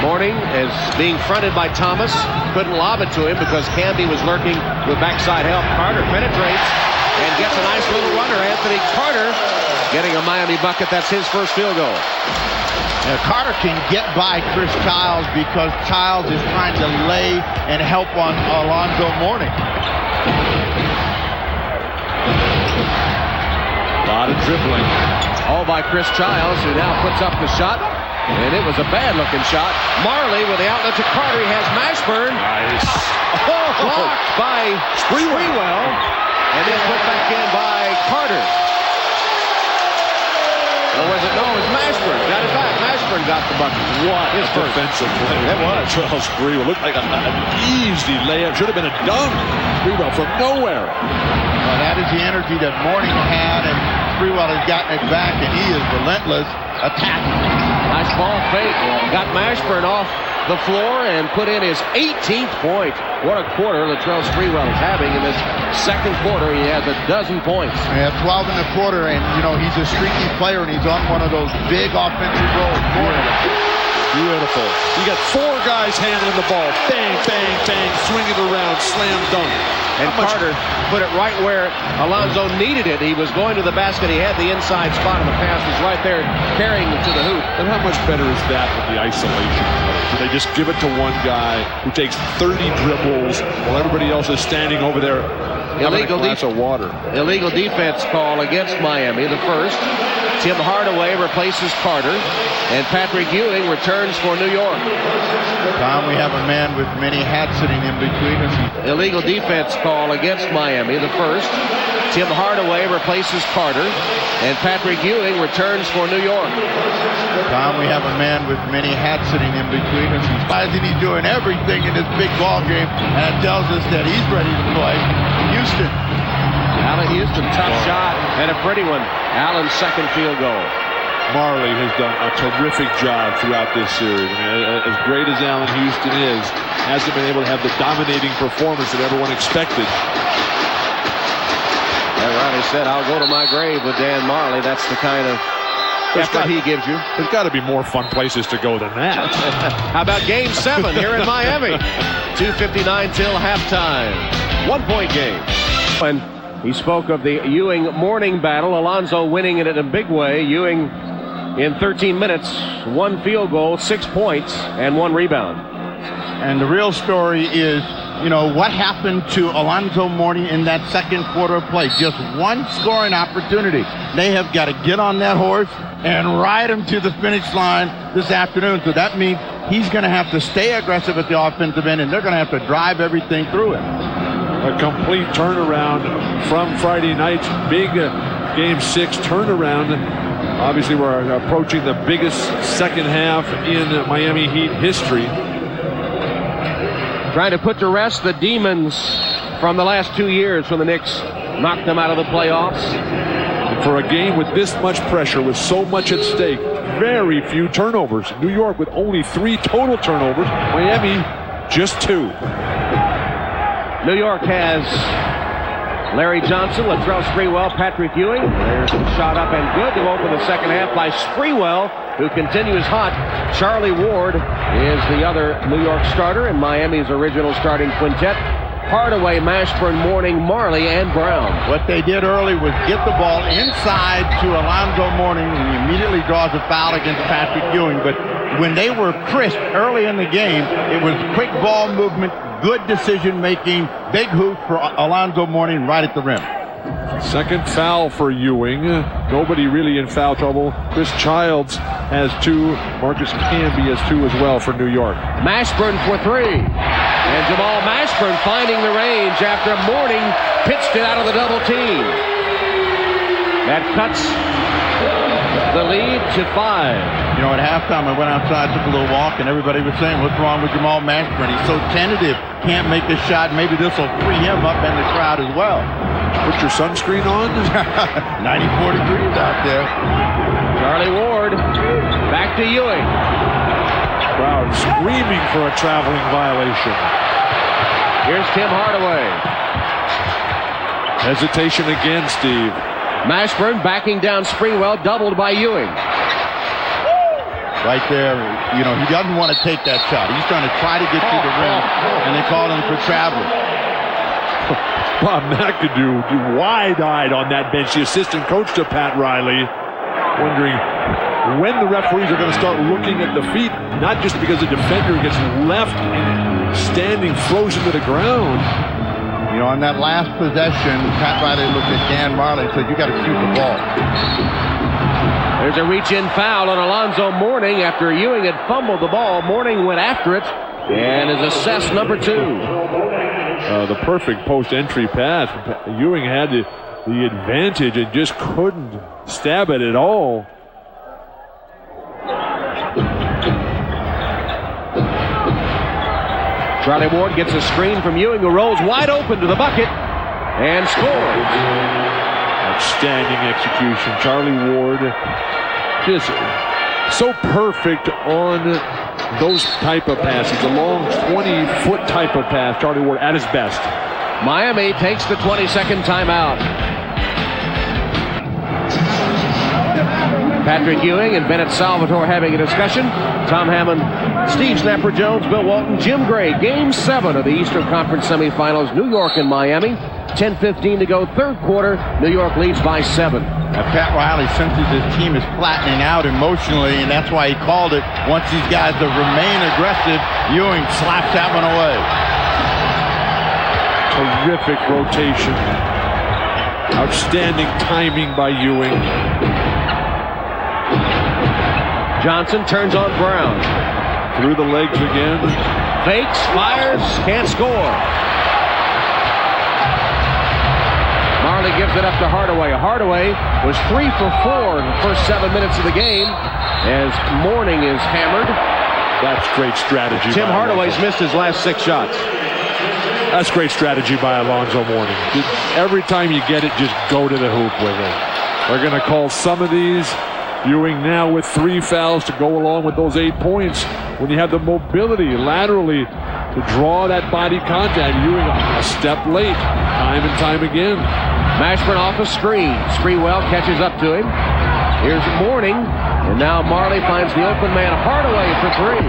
Mourning is being fronted by Thomas. Couldn't lob it to him because Camby was lurking with backside help. Carter penetrates and gets a nice little runner. Anthony Carter getting a Miami bucket. That's his first field goal. Now, Carter can get by Chris Childs because Childs is trying to lay and help on Alonzo Mourning. A lot of dribbling. All by Chris Childs, who now puts up the shot. And it was a bad-looking shot. Marley with the outlet to Carter. He has Mashburn. Nice. Blocked by Sprewell. And then put back in by Carter. Or was it? No, it was Mashburn. Got it back. Mashburn got the bucket. What his defensive play. It was. Charles Sprewell looked like an easy layup. Should have been a dunk. Sprewell from nowhere. Well, that is the energy that Mourning had, and Sprewell has gotten it back, and he is relentless attacking. Nice ball fake. Got Mashburn off the floor and put in his 18th point. What a quarter Latrell Sprewell is having in this second quarter. He has a dozen points. Yeah, 12 in the quarter, and you know he's a streaky player, and he's on one of those big offensive rolls. Beautiful. You got 4 guys handling the ball. Bang, bang, bang, swing it around, slam dunk. And Carter put it right where Alonzo needed it. He was going to the basket. He had the inside spot, and the pass was right there carrying him to the hoop. And how much better is that with the isolation? So they just give it to one guy who takes 30 dribbles while everybody else is standing over there having a glass of water. Illegal defense call against Miami, the first. Tim Hardaway replaces Carter, and Patrick Ewing returns for New York. Tom, we have a man with many hats sitting in between us. Illegal defense call against Miami, the first. Tim Hardaway replaces Carter, and Patrick Ewing returns for New York. Tom, we have a man with many hats sitting in between us. He's doing everything in this big ball game, and it tells us that he's ready to play. Houston. Allen Houston, tough shot, and a pretty one. Allen's second field goal. Marley has done a terrific job throughout this series. I mean, as great as Allen Houston is, hasn't been able to have the dominating performance that everyone expected. And Ronnie said, I'll go to my grave with Dan Marley. That's the kind of effort he gives you. There's got to be more fun places to go than that. How about Game 7 here in Miami? 2:59 till halftime. 1-point game. And he spoke of the Ewing-Mourning battle. Alonzo winning it in a big way. Ewing in 13 minutes, 1 field goal, 6 points, and 1 rebound. And the real story is, you know, what happened to Alonzo Mourning in that second quarter of play? Just 1 scoring opportunity. They have got to get on that horse and ride him to the finish line this afternoon. So that means he's going to have to stay aggressive at the offensive end, and they're going to have to drive everything through him. A complete turnaround from Friday night's big Game 6 turnaround. Obviously, we're approaching the biggest second half in Miami Heat history. Trying to put to rest the demons from the last 2 years when the Knicks knocked them out of the playoffs. And for a game with this much pressure, with so much at stake, very few turnovers. New York with only 3 total turnovers. Miami, just 2. New York has Larry Johnson, Latrell Sprewell, Patrick Ewing. There's a shot up and good to open the second half by Sprewell, who continues hot. Charlie Ward is the other New York starter in Miami's original starting quintet. Hardaway, Mashburn, Mourning, Marley, and Brown. What they did early was get the ball inside to Alonzo Mourning, and he immediately draws a foul against Patrick Ewing. But when they were crisp early in the game, it was quick ball movement, good decision-making, big hoop for Alonzo Mourning right at the rim. Second foul for Ewing. Nobody really in foul trouble. Chris Childs has 2. Marcus Camby has 2 as well for New York. Mashburn for 3. And Jamal Mashburn finding the range after Mourning pitched it out of the double team. That cuts the lead to 5. You know, at halftime, I went outside, took a little walk, and everybody was saying, what's wrong with Jamal Mashburn? He's so tentative, can't make a shot. Maybe this will free him up in the crowd as well. Put your sunscreen on. 94 degrees out there. Charlie Ward back to Ewing. Crowd screaming for a traveling violation. Here's Tim Hardaway. Hesitation again, Steve. Mashburn backing down Sprewell, doubled by Ewing. Right there, you know, he doesn't want to take that shot. He's trying to get to the rim, and they call him for traveling. Bob McAdoo wide-eyed on that bench, the assistant coach to Pat Riley, wondering when the referees are going to start looking at the feet, not just because the defender gets left and standing frozen to the ground. You know, on that last possession, Pat Riley looked at Dan Marley and said, you got to shoot the ball. There's a reach-in foul on Alonzo Mourning after Ewing had fumbled the ball. Mourning went after it and is assessed number 2. The perfect post-entry pass. Ewing had the advantage and just couldn't stab it at all. Charlie Ward gets a screen from Ewing, who rolls wide open to the bucket and scores. Outstanding execution. Charlie Ward just so perfect on those type of passes. A long 20-foot type of pass. Charlie Ward at his best. Miami takes the 22nd timeout. Patrick Ewing and Bennett Salvatore having a discussion. Tom Hammond, Steve Snapper Jones, Bill Walton, Jim Gray. Game 7 of the Eastern Conference Semifinals. New York and Miami. 10:15 to go, third quarter. New York leads by 7. Now, Pat Riley senses his team is flattening out emotionally, and that's why he called it. Once these guys to remain aggressive, Ewing slaps that one away. Terrific rotation. Outstanding timing by Ewing. Johnson turns on Brown. Through the legs again. Fakes, fires, can't score. Marley gives it up to Hardaway. Hardaway was 3 for 4 in the first 7 minutes of the game as Mourning is hammered. That's great strategy. Tim Hardaway's missed his last 6 shots. That's great strategy by Alonzo Mourning. Every time you get it, just go to the hoop with it. They're going to call some of these. Ewing now with 3 fouls to go along with those 8 points. When you have the mobility laterally to draw that body contact, Ewing a step late, time and time again. Mashburn off a screen. Sprewell catches up to him. Here's Mourning, and now Marley finds the open man Hardaway for 3.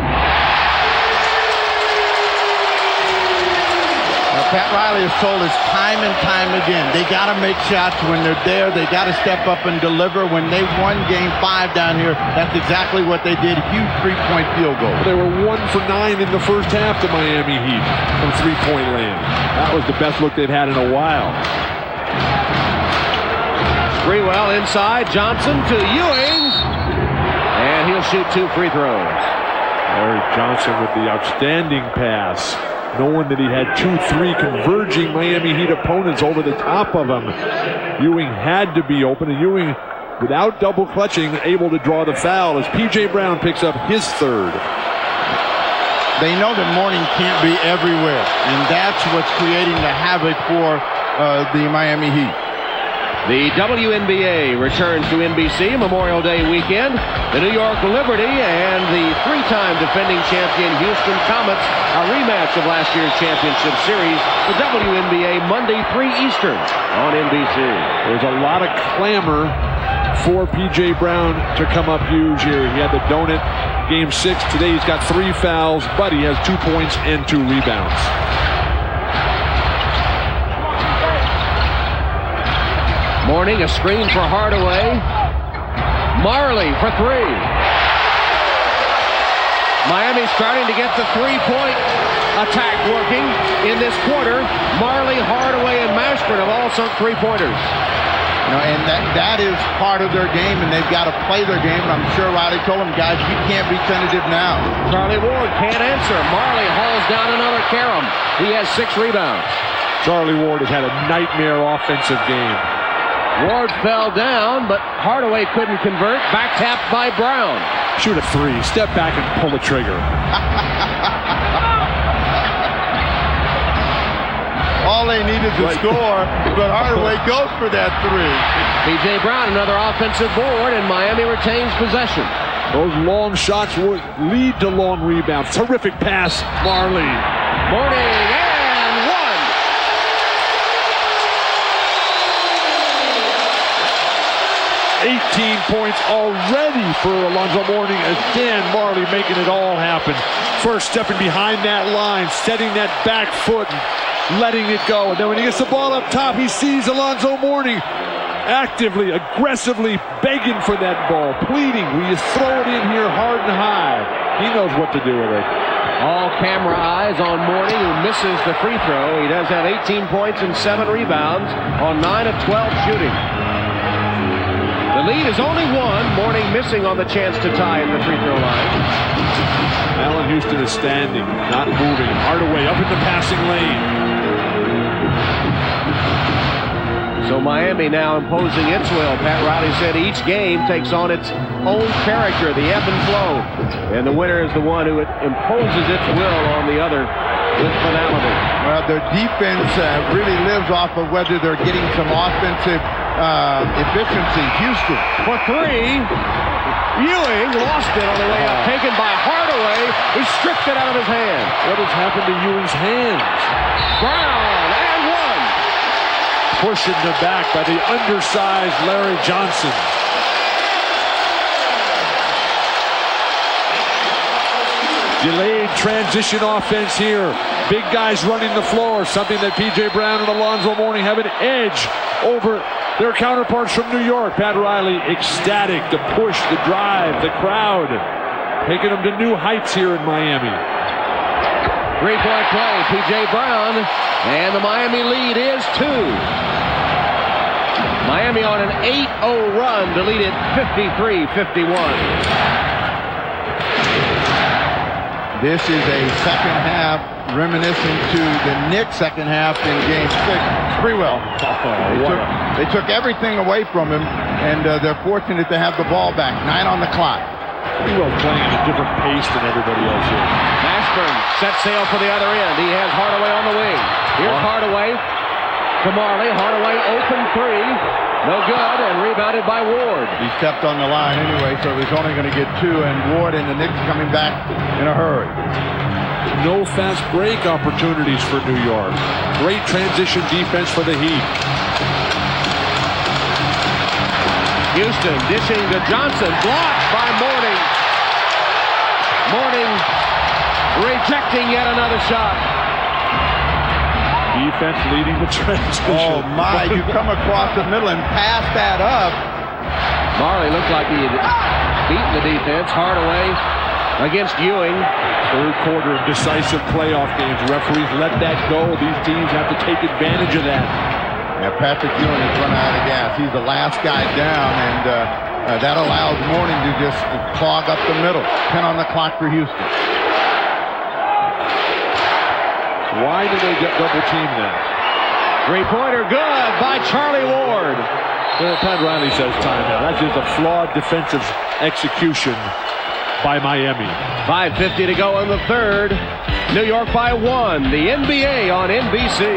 Pat Riley has told us time and time again, they got to make shots when they're there. They got to step up and deliver. When they won Game 5 down here, that's exactly what they did. Huge 3-point field goal. They were 1 for 9 in the first half, the Miami Heat, from 3-point land. That was the best look they've had in a while. Sprewell inside, Johnson to Ewing, and he'll shoot 2 free throws. Larry Johnson with the outstanding pass, knowing that he had 2-3 converging Miami Heat opponents over the top of him. Ewing had to be open, and Ewing, without double clutching, able to draw the foul as P.J. Brown picks up his 3rd. They know that Mourning can't be everywhere, and that's what's creating the havoc for the Miami Heat. The WNBA returns to NBC Memorial Day weekend. The New York Liberty and the 3-time defending champion Houston Comets, a rematch of last year's championship series. The WNBA Monday 3 Eastern on NBC. There's a lot of clamor for P.J. Brown to come up huge here. He had the donut Game 6. Today he's got 3 fouls, but he has 2 points and 2 rebounds. Mourning, a screen for Hardaway. Marley for 3. Miami starting to get the 3-point attack working in this quarter. Marley, Hardaway, and Mashburn have all sunk three-pointers. You know, and that is part of their game, and they've got to play their game. And I'm sure Riley told them, guys, you can't be tentative now. Charlie Ward can't answer. Marley hauls down another carom. He has 6 rebounds. Charlie Ward has had a nightmare offensive game. Ward fell down, but Hardaway couldn't convert. Back tapped by Brown. Shoot a 3. Step back and pull the trigger. All they need is a score, but Hardaway goes for that 3. B.J. Brown, another offensive board, and Miami retains possession. Those long shots will lead to long rebounds. Terrific pass, Marley. Mourning, and 1. 18 points already for Alonzo Mourning. Again, Marley making it all happen. First stepping behind that line, setting that back foot, letting it go. And then when he gets the ball up top, he sees Alonzo Mourning actively, aggressively begging for that ball, pleading, will you throw it in here hard and high? He knows what to do with it. all camera eyes on Mourning, who misses the free throw. He does have 18 points and 7 rebounds on 9 of 12 shooting. The lead is only 1. Mourning missing on the chance to tie at the free throw line. Allen Houston is standing, not moving. Hardaway up in the passing lane. So Miami now imposing its will. Pat Riley said each game takes on its own character, the ebb and flow. And the winner is the one who imposes its will on the other with finality. Well, their defense really lives off of whether they're getting some offensive efficiency. Houston for 3. Ewing lost it on the way up, taken by Hardaway. He stripped it out of his hand. What has happened to Ewing's hands? Brown, and 1. Pushed in the back by the undersized Larry Johnson. Delayed transition offense here. Big guys running the floor, something that P.J. Brown and Alonzo Mourning have an edge over their counterparts from New York. Pat Riley ecstatic, the push, the drive, the crowd, taking them to new heights here in Miami. 3-point play, P.J. Brown, and the Miami lead is 2. Miami on an 8-0 run to lead it 53-51. This is a second half reminiscent to the Knicks second half in Game 6. Sprewell. They took everything away from him, and they're fortunate to have the ball back. 9 on the clock. Sprewell's playing at a different pace than everybody else is. Mashburn set sail for the other end. He has Hardaway on the wing. Here's Hardaway to Marley. Hardaway open 3. No good, and rebounded by Ward. He stepped on the line anyway, so he's only going to get 2, and Ward and the Knicks coming back in a hurry. No fast break opportunities for New York. Great transition defense for the Heat. Houston dishing to Johnson, blocked by Mourning. Mourning rejecting yet another shot. Defense leading the transition. Oh my, you come across the middle and pass that up. Marley looked like he had beaten the defense. Hardaway against Ewing. Third quarter of decisive playoff games. Referees let that go. These teams have to take advantage of that. Yeah, Patrick Ewing has run out of gas. He's the last guy down, and that allows Mourning to just clog up the middle. 10 on the clock for Houston. Why do they get double team then? 3-pointer good by Charlie Ward. Well, Pat Riley says timeout. That's just a flawed defensive execution by Miami. 5:50 to go in the third. New York by 1. The NBA on NBC.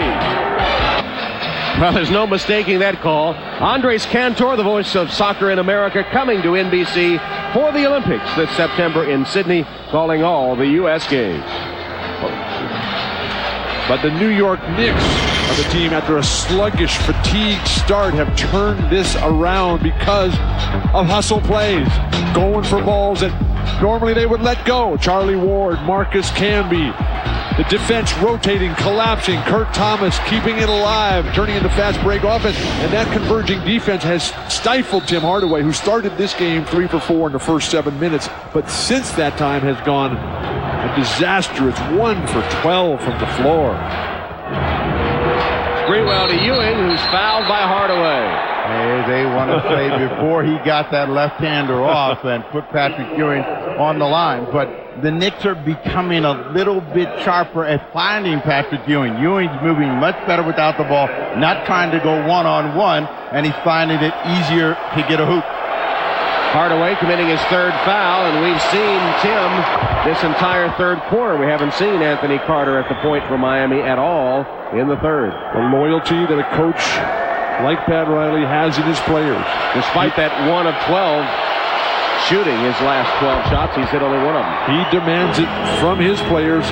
Well, there's no mistaking that call. Andres Cantor, the voice of soccer in America, coming to NBC for the Olympics this September in Sydney, calling all the U.S. games. But the New York Knicks are the team, after a sluggish, fatigued start, have turned this around because of hustle plays. Going for balls that normally they would let go. Charlie Ward, Marcus Camby. The defense rotating, collapsing. Kurt Thomas keeping it alive, turning into fast break offense. And that converging defense has stifled Tim Hardaway, who started this game 3 for 4 in the first 7 minutes. But since that time has gone A disaster. It's 1 for 12 from the floor. Sprewell to Ewing, who's fouled by Hardaway. Hey, they want to play before he got that left-hander off and put Patrick Ewing on the line. But the Knicks are becoming a little bit sharper at finding Patrick Ewing. Ewing's moving much better without the ball, not trying to go one-on-one, and he's finding it easier to get a hoop. Hardaway committing his third foul, and we've seen Tim this entire third quarter. We haven't seen Anthony Carter at the point for Miami at all in the third. The loyalty that a coach like Pat Riley has in his players. Despite that 1 of 12 shooting his last 12 shots, he's hit only one of them. He demands it from his players.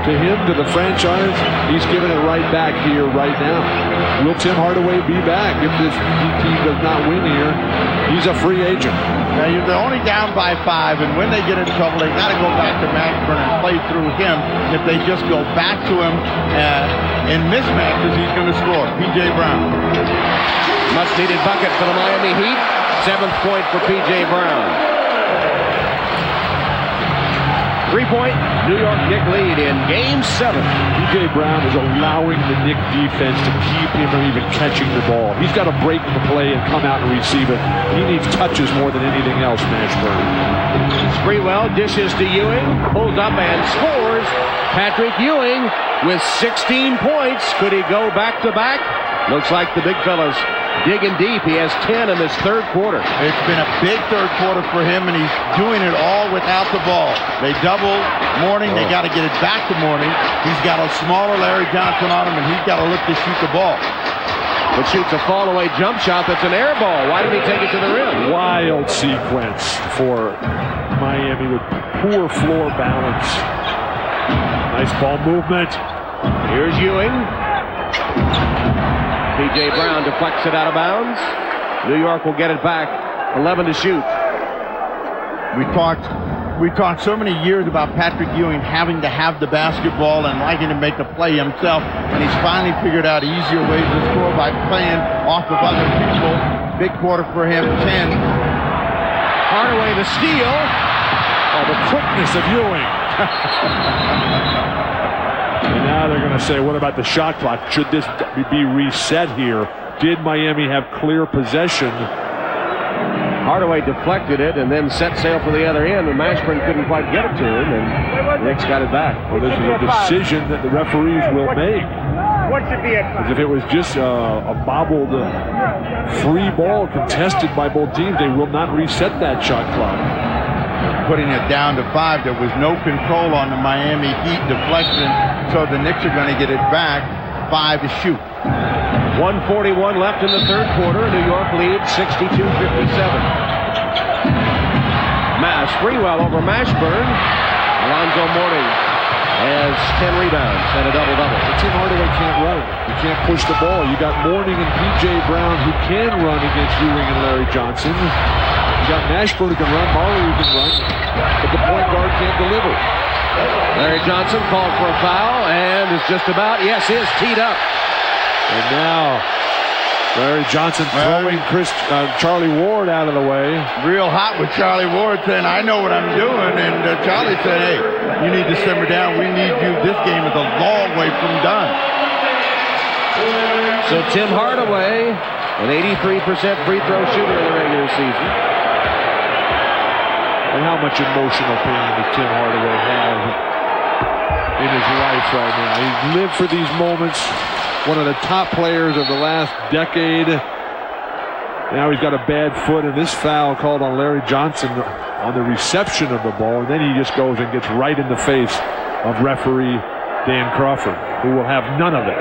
To him, to the franchise, he's giving it right back here, right now. Will Tim Hardaway be back if this team does not win here? He's a free agent. Now, they're only down by 5, and when they get in trouble, they got to go back to Mashburn and play through him. If they just go back to him in mismatches, he's going to score. P.J. Brown. Much-needed bucket for the Miami Heat. 7th point for P.J. Brown. 3-point New York Knicks lead in Game 7. P.J. Brown is allowing the Knicks defense to keep him from even catching the ball. He's got to break the play and come out and receive it. He needs touches more than anything else, Mashburn. Sprewell dishes to Ewing, pulls up and scores. Patrick Ewing with 16 points. Could he go back-to-back? Looks like the big fellas digging deep. He has 10 in this third quarter. It's been a big third quarter for him, and he's doing it all without the ball. They double Mourning. They got to get it back to Mourning. He's got a smaller Larry Johnson on him, and he's got to look to shoot the ball. But shoots a fall-away jump shot that's an air ball. Why did he take it to the rim? Wild sequence for Miami with poor floor balance. Nice ball movement. Here's Ewing. P.J. Brown deflects it out of bounds. New York will get it back. 11 to shoot. We talked so many years about Patrick Ewing having to have the basketball and liking to make a play himself, and he's finally figured out easier ways to score by playing off of other people. Big quarter for him, 10. Hardaway the steal. Oh, the quickness of Ewing. And now they're going to say, what about the shot clock? Should this be reset here? Did Miami have clear possession? Hardaway deflected it and then set sail for the other end, and Mashburn couldn't quite get it to him, and Knicks got it back. Well, this is a decision that the referees will make. As if it was just a bobbled free ball contested by both teams, they will not reset that shot clock. Putting it down to 5. There was no control on the Miami Heat deflection, so the Knicks are going to get it back. 5 to shoot. 1:41 left in the third quarter. New York leads 62-57. Sprewell over Mashburn. Alonzo Mourning has 10 rebounds and a double-double. Tim Hardaway can't run. He can't push the ball. You got Mourning and P.J. Brown who can run against Ewing and Larry Johnson. You got Mashburn who can run, Marley who can run, but the point guard can't deliver. Larry Johnson called for a foul and is just about, yes, he is teed up. And now Larry Johnson throwing Charlie Ward out of the way. Real hot with Charlie Ward saying, I know what I'm doing. And Charlie said, hey, you need to simmer down. We need you. This game is a long way from done. So Tim Hardaway, an 83% free throw shooter in the regular season. And how much emotional pain does Tim Hardaway have in his life right now? He's lived for these moments. One of the top players of the last decade. Now he's got a bad foot, and this foul called on Larry Johnson on the reception of the ball, and then he just goes and gets right in the face of referee Dan Crawford, who will have none of it.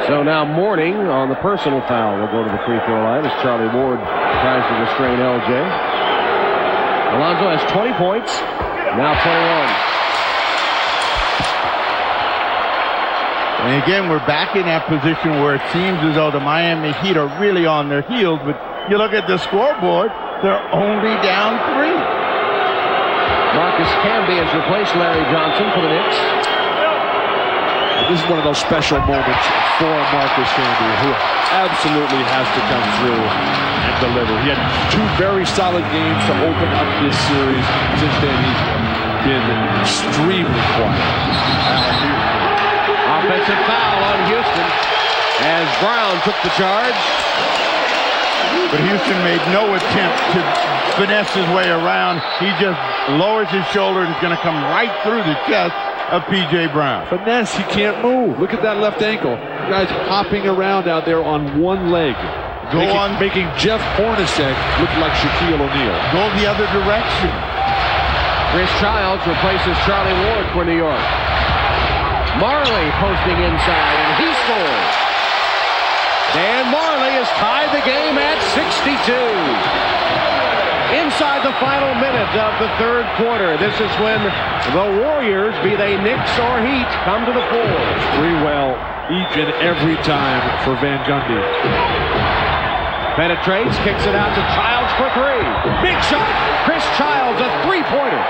So now Mourning on the personal foul will go to the free throw line as Charlie Ward tries to restrain LJ. Alonzo has 20 points, now 21. And again, we're back in that position where it seems as though the Miami Heat are really on their heels, but you look at the scoreboard, they're only down 3. Marcus Camby has replaced Larry Johnson for the Knicks. This is one of those special moments for Marcus Camby, who absolutely has to come through and deliver. He had 2 very solid games to open up this series. Since then, he's been extremely quiet. Offensive foul on Houston as Brown took the charge. But Houston made no attempt to finesse his way around. He just lowers his shoulder and it's going to come right through the chest of P.J. Brown. Finesse, he can't move. Look at that left ankle. The guy's hopping around out there on one leg. Making Jeff Hornacek look like Shaquille O'Neal. Go the other direction. Chris Childs replaces Charlie Ward for New York. Marley posting inside, and he scores. Dan Marley has tied the game at 62. Inside the final minute of the third quarter, this is when the Warriors, be they Knicks or Heat, come to the floor. Sprewell each and every time for Van Gundy. Penetrates, kicks it out to Childs for three. Big shot. Chris Childs, a three-pointer.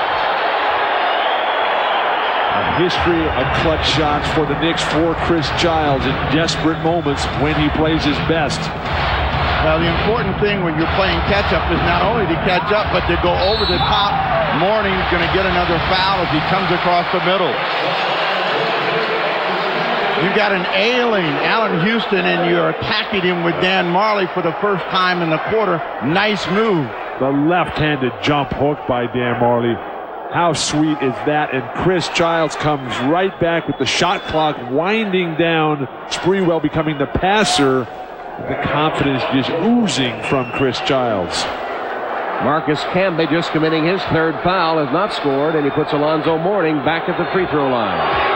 A history of clutch shots for the Knicks for Chris Childs in desperate moments when he plays his best. Well, the important thing when you're playing catch-up is not only to catch up, but to go over the top. Mourning's going to get another foul as he comes across the middle. You got an ailing Allen Houston, and you're attacking him with Dan Marley for the first time in the quarter. Nice move. The left-handed jump hook by Dan Marley. How sweet is that? And Chris Childs comes right back with the shot clock winding down. Sprewell becoming the passer. The confidence just oozing from Chris Childs. Marcus Camby, just committing his third foul, has not scored, and he puts Alonzo Mourning back at the free throw line.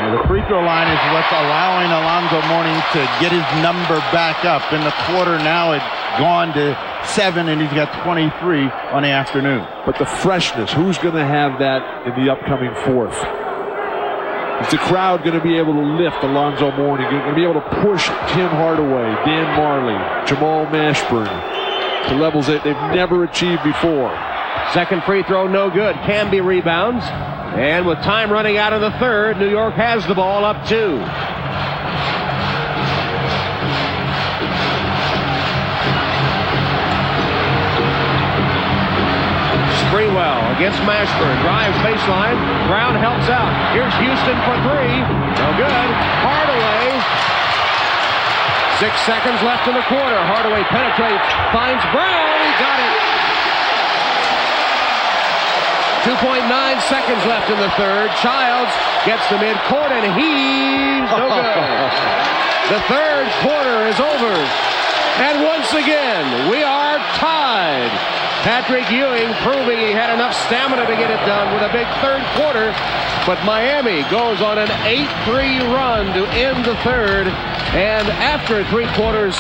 The free throw line is what's allowing Alonzo Mourning to get his number back up. In the quarter now, it's gone to 7, and he's got 23 on the afternoon. But the freshness, who's going to have that in the upcoming fourth? Is the crowd going to be able to lift Alonzo Mourning? Going to be able to push Tim Hardaway, Dan Marley, Jamal Mashburn to levels that they've never achieved before? Second free throw, no good. Camby rebounds. And with time running out of the third, New York has the ball up 2. Sprewell against Mashburn. Drives baseline. Brown helps out. Here's Houston for 3. No good. Hardaway. 6 seconds left in the quarter. Hardaway penetrates. Finds Brown. He got it. 2.9 seconds left in the third. Childs gets to midcourt and heaves. No good. The third quarter is over. And once again, we are tied. Patrick Ewing proving he had enough stamina to get it done with a big third quarter. But Miami goes on an 8-3 run to end the third. And after 3 quarters,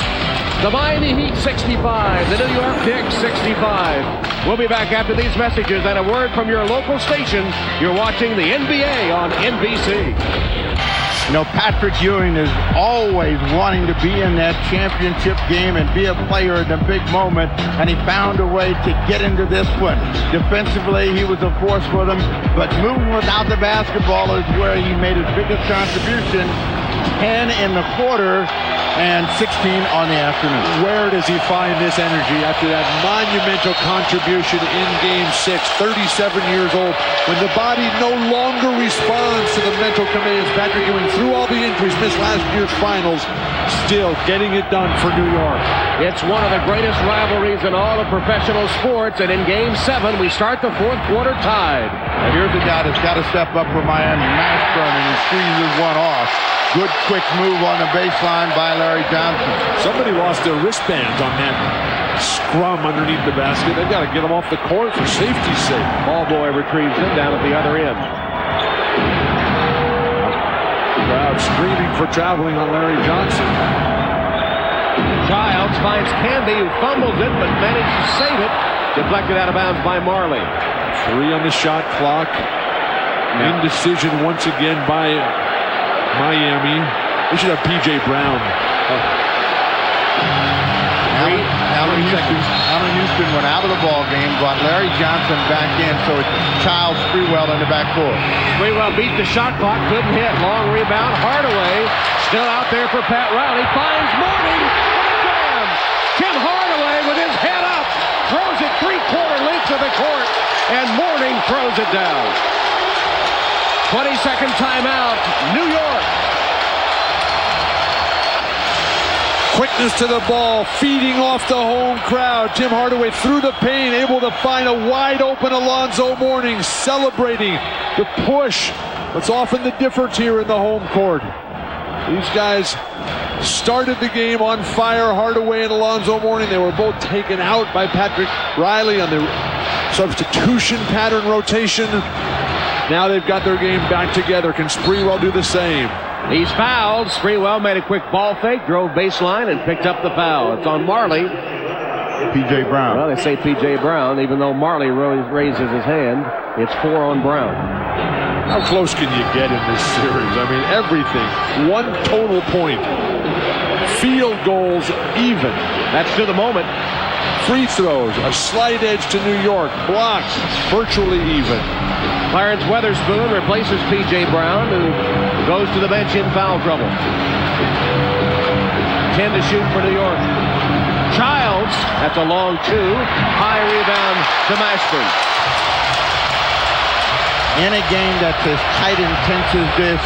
the Miami Heat 65, the New York Knicks 65. We'll be back after these messages and a word from your local station. You're watching the NBA on NBC. You know, Patrick Ewing is always wanting to be in that championship game and be a player in the big moment, and he found a way to get into this one. Defensively, he was a force for them, but moving without the basketball is where he made his biggest contribution. 10 in the quarter and 16 on the afternoon. Where does he find this energy after that monumental contribution in Game 6, 37 years old, when the body no longer responds to the mental commands? Patrick Ewing, through all the injuries, missed last year's finals, still getting it done for New York. It's one of the greatest rivalries in all of professional sports, and in Game 7, we start the fourth quarter tied. And here's a guy that's got to step up for Miami. Mashburn, and he squeezes one off. Good quick move on the baseline by Larry Johnson. Somebody lost their wristbands on that scrum underneath the basket. They've got to get him off the court for safety's sake. Ball boy retrieves him down at the other end. Crowd screaming for traveling on Larry Johnson. Childs finds Camby, who fumbles it but manages to save it. Deflected out of bounds by Marley. 3 on the shot clock. Indecision once again by Miami. They should have P.J. Brown. Allen Houston went out of the ball game, brought Larry Johnson back in, so it's Childs, Sprewell in the backcourt. Sprewell beat the shot clock, couldn't hit. Long rebound. Hardaway still out there for Pat Riley. Finds Mourning. Jam. Tim Hardaway with his head up. Throws it 3-quarter of the court, and Mourning throws it down. 20-second timeout, New York. Quickness to the ball, feeding off the home crowd. Tim Hardaway through the paint, able to find a wide open Alonzo Mourning, celebrating the push. That's often the difference here in the home court. These guys started the game on fire. Hardaway and Alonzo Mourning, they were both taken out by Patrick Riley on the substitution pattern rotation. Now they've got their game back together. Can Sprewell do the same? He's fouled. Sprewell made a quick ball fake, drove baseline, and picked up the foul. It's on Marley. P.J. Brown. Well, they say P.J. Brown, even though Marley raises his hand. It's 4 on Brown. How close can you get in this series? I mean, everything. One total point. Field goals, even. That's to the moment. Free throws, a slight edge to New York. Blocks, virtually even. Clarence Weatherspoon replaces P.J. Brown, who goes to the bench in foul trouble. 10 to shoot for New York. Childs, that's a long 2. High rebound to Mashburn. In a game that's as tight and tense as this,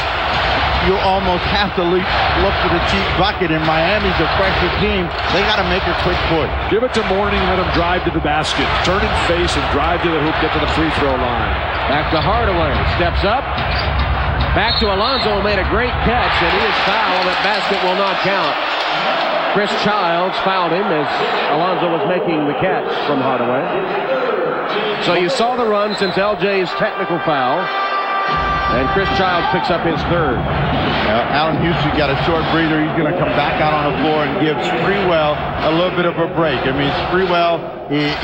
you almost have to look for the cheap bucket. And Miami's a fresher team. They got to make a quick push. Give it to Mourning, let him drive to the basket. Turn and face and drive to the hoop, get to the free throw line. Back to Hardaway, steps up. Back to Alonzo, who made a great catch, and he is fouled. That basket will not count. Chris Childs fouled him as Alonzo was making the catch from Hardaway. So you saw the run since LJ's technical foul. And Chris Childs picks up his 3rd. Allen Houston got a short breather. He's going to come back out on the floor and give Sprewell a little bit of a break. I mean, Sprewell,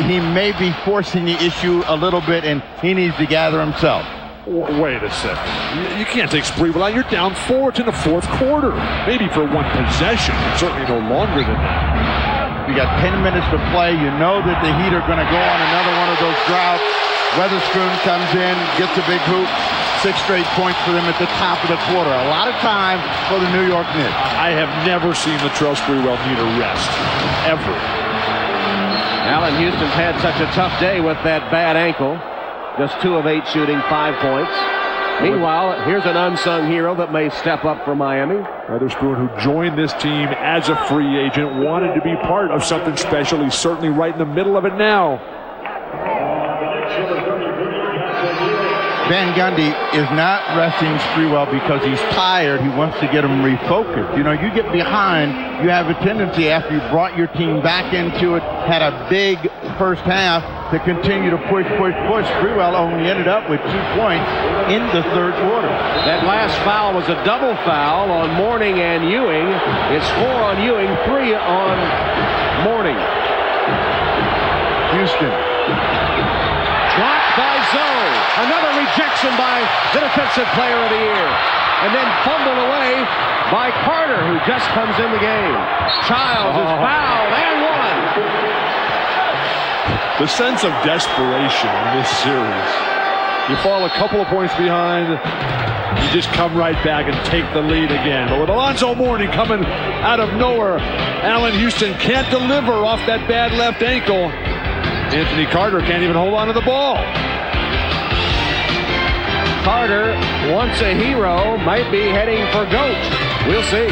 he may be forcing the issue a little bit, and he needs to gather himself. Wait a second. You can't take Sprewell out. You're down 4. It's in the 4th quarter. Maybe for one possession, but certainly no longer than that. You got 10 minutes to play. You know that the Heat are going to go on another one of those droughts. Weatherspoon comes in, gets a big hoop. 6 straight points for them at the top of the quarter. A lot of time for the New York Knicks. I have never seen Latrell Sprewell need a rest, ever. Allen Houston's had such a tough day with that bad ankle. Just 2 of 8 shooting, 5 points. Meanwhile, here's an unsung hero that may step up for Miami. Weatherspoon, who joined this team as a free agent, wanted to be part of something special. He's certainly right in the middle of it now. Van Gundy is not resting Sprewell because he's tired. He wants to get him refocused. You know, you get behind, you have a tendency after you brought your team back into it, had a big first half, to continue to push. Sprewell only ended up with 2 points in the 3rd quarter. That last foul was a double foul on Mourning and Ewing. It's 4 on Ewing, 3 on Mourning. Houston. Blocked by Zoe. Another rejection by the Defensive Player of the Year. And then fumbled away by Carter, who just comes in the game. Childs is fouled and 1. The sense of desperation in this series. You fall a couple of points behind, you just come right back and take the lead again. But with Alonzo Mourning coming out of nowhere, Allen Houston can't deliver off that bad left ankle. Anthony Carter can't even hold on to the ball. Carter, once a hero, might be heading for GOAT. We'll see.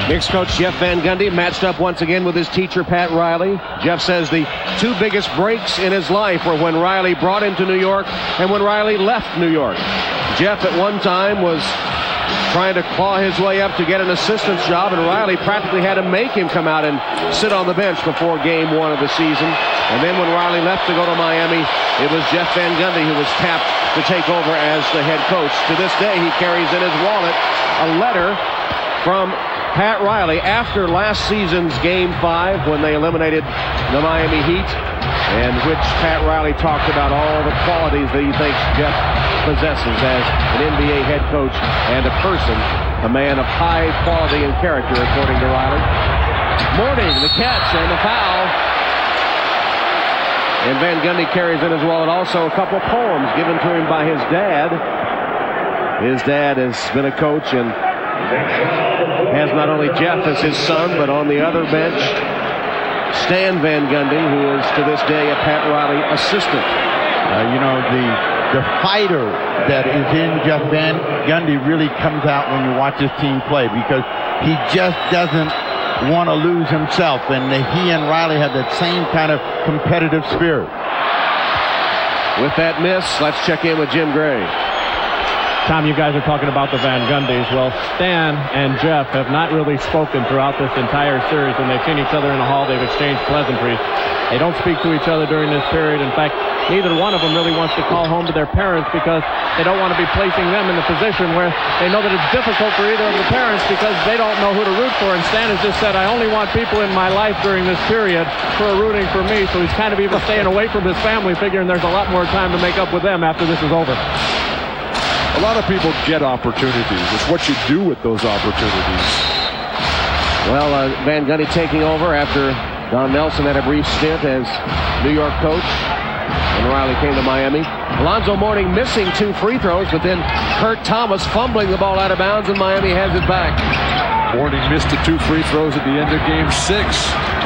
Knicks coach Jeff Van Gundy matched up once again with his teacher, Pat Riley. Jeff says the 2 biggest breaks in his life were when Riley brought him to New York and when Riley left New York. Jeff at one time was trying to claw his way up to get an assistant's job, and Riley practically had to make him come out and sit on the bench before game 1 of the season. And then when Riley left to go to Miami, it was Jeff Van Gundy who was tapped to take over as the head coach. To this day, he carries in his wallet a letter from Pat Riley after last season's Game 5 when they eliminated the Miami Heat, in which Pat Riley talked about all the qualities that he thinks Jeff possesses as an NBA head coach and a person, a man of high quality and character, according to Riley. Mourning, the catch and the foul. And Van Gundy carries in his wallet also a couple poems given to him by his dad. His dad has been a coach and has not only Jeff as his son, but on the other bench, Stan Van Gundy, who is to this day a Pat Riley assistant. You know, the fighter that is in Jeff Van Gundy really comes out when you watch his team play, because he just doesn't want to lose himself, and he and Riley have that same kind of competitive spirit. With that miss, let's check in with Jim Gray. Tom, you guys are talking about the Van Gundys. Well, Stan and Jeff have not really spoken throughout this entire series. When they've seen each other in the hall, they've exchanged pleasantries. They don't speak to each other during this period. In fact, neither one of them really wants to call home to their parents, because they don't want to be placing them in the position where they know that it's difficult for either of the parents, because they don't know who to root for. And Stan has just said, I only want people in my life during this period who are rooting for me. So he's kind of even staying away from his family, figuring there's a lot more time to make up with them after this is over. A lot of people get opportunities. It's what you do with those opportunities. Well, Van Gundy taking over after Don Nelson had a brief stint as New York coach when Riley came to Miami. Alonzo Mourning missing 2 free throws, but then Kurt Thomas fumbling the ball out of bounds, and Miami has it back. Mourning missed the 2 free throws at the end of Game 6.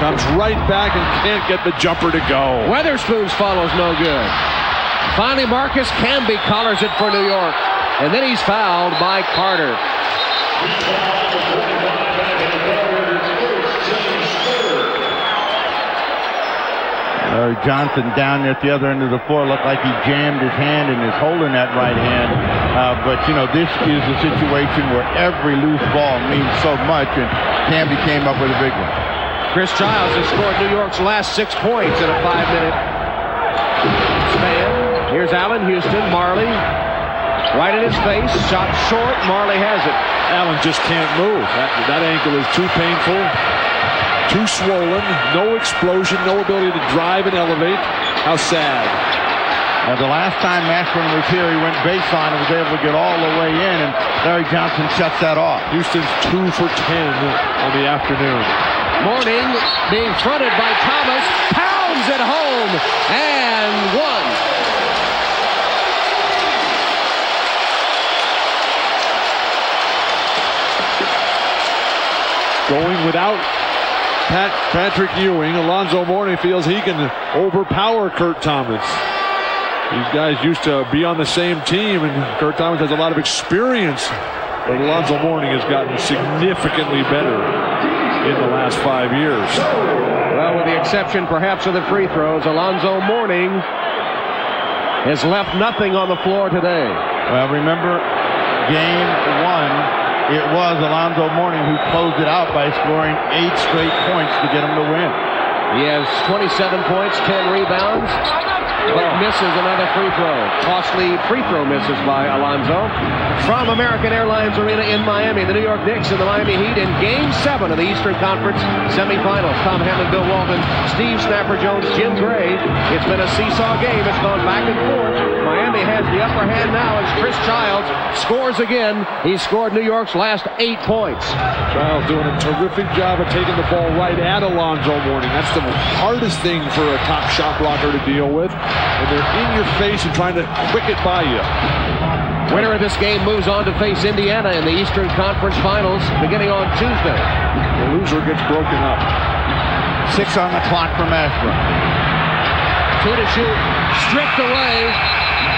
Comes right back and can't get the jumper to go. Weatherspoon's follows no good. Finally, Marcus Camby collars it for New York. And then he's fouled by Carter. Larry Johnson down at the other end of the floor looked like he jammed his hand and is holding that right hand. But, you know, this is a situation where every loose ball means so much, and Camby came up with a big one. Chris Childs has scored New York's last 6 points in a 5-minute span. Here's Allen Houston, Marley. Right in his face, shot short. Marley has it. Allen just can't move. That ankle is too painful, too swollen, no explosion, no ability to drive and elevate. How sad. The last time Mashburn was here, he went baseline and was able to get all the way in, and Larry Johnson shuts that off. Houston's 2 for 10 on the afternoon. Mourning being fronted by Thomas, pounds it home, and one. Going without Patrick Ewing, Alonzo Mourning feels he can overpower Kurt Thomas. These guys used to be on the same team, and Kurt Thomas has a lot of experience, but Alonzo Mourning has gotten significantly better in the last 5 years. Well, with the exception perhaps of the free throws, Alonzo Mourning has left nothing on the floor today. Well, remember Game 1. It was Alonzo Mourning who closed it out by scoring 8 straight points to get him to win. He has 27 points, 10 rebounds, but misses another free throw. Costly free throw misses by Alonzo. From American Airlines Arena in Miami, the New York Knicks and the Miami Heat in Game 7 of the Eastern Conference Semifinals. Tom Hamlin, Bill Walton, Steve Snapper Jones, Jim Gray. It's been a seesaw game. It's gone back and forth. Miami has the upper hand now as Chris Childs scores again. He scored New York's last 8 points. Childs doing a terrific job of taking the ball right at Alonzo Mourning. That's the hardest thing for a top shot blocker to deal with. And they're in your face and trying to quick it by you. Winner of this game moves on to face Indiana in the Eastern Conference Finals beginning on Tuesday. The loser gets broken up. 6 on the clock for Mashburn. 2 to shoot, stripped away,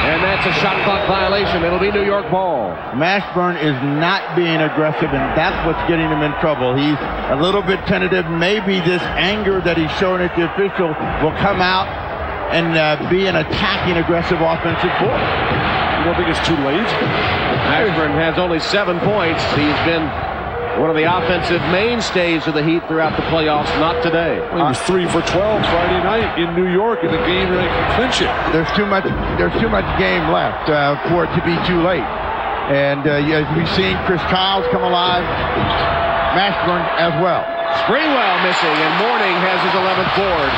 and that's a shot clock violation. It'll be New York ball. Mashburn is not being aggressive, and that's what's getting him in trouble. He's a little bit tentative. Maybe this anger that he's showing at the official will come out and be an attacking, aggressive offensive force. You don't think it's too late? Mashburn has only 7 points. He's been one of the offensive mainstays of the Heat throughout the playoffs. Not today. He was 3 for 12 Friday night in New York in the game that could clinch it. There's too much game left for it to be too late. And as we've seen Chris Childs come alive, Mashburn as well. Springwell missing, and Mourning has his 11th board.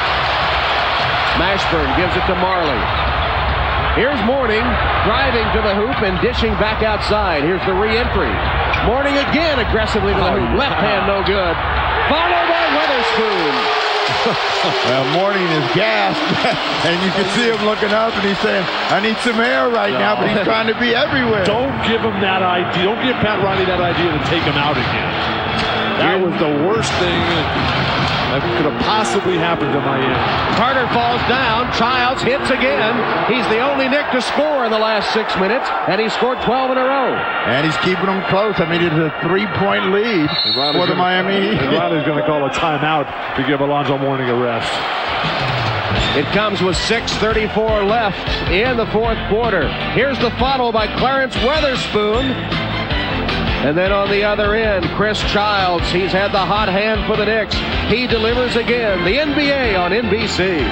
Mashburn gives it to Marley. Here's Mourning driving to the hoop and dishing back outside. Here's the re-entry. Mourning again aggressively to the hoop. Left hand no good. Followed by Weatherspoon. Well, Mourning is gassed, and you can see him looking up, and he's saying, I need some air right now, but he's trying to be everywhere. Don't give him that idea. Don't give Pat Riley that idea to take him out again. That was the worst thing that could have possibly happened to Miami. Carter falls down. Childs hits again. He's the only Knick to score in the last 6 minutes, and he scored 12 in a row. And he's keeping them close. I mean, it's a 3-point lead for the Miami Heat. Riley's going to call a timeout to give Alonzo Mourning a rest. It comes with 6:34 left in the fourth quarter. Here's the follow by Clarence Weatherspoon. And then on the other end, Chris Childs. He's had the hot hand for the Knicks. He delivers again. The NBA on NBC.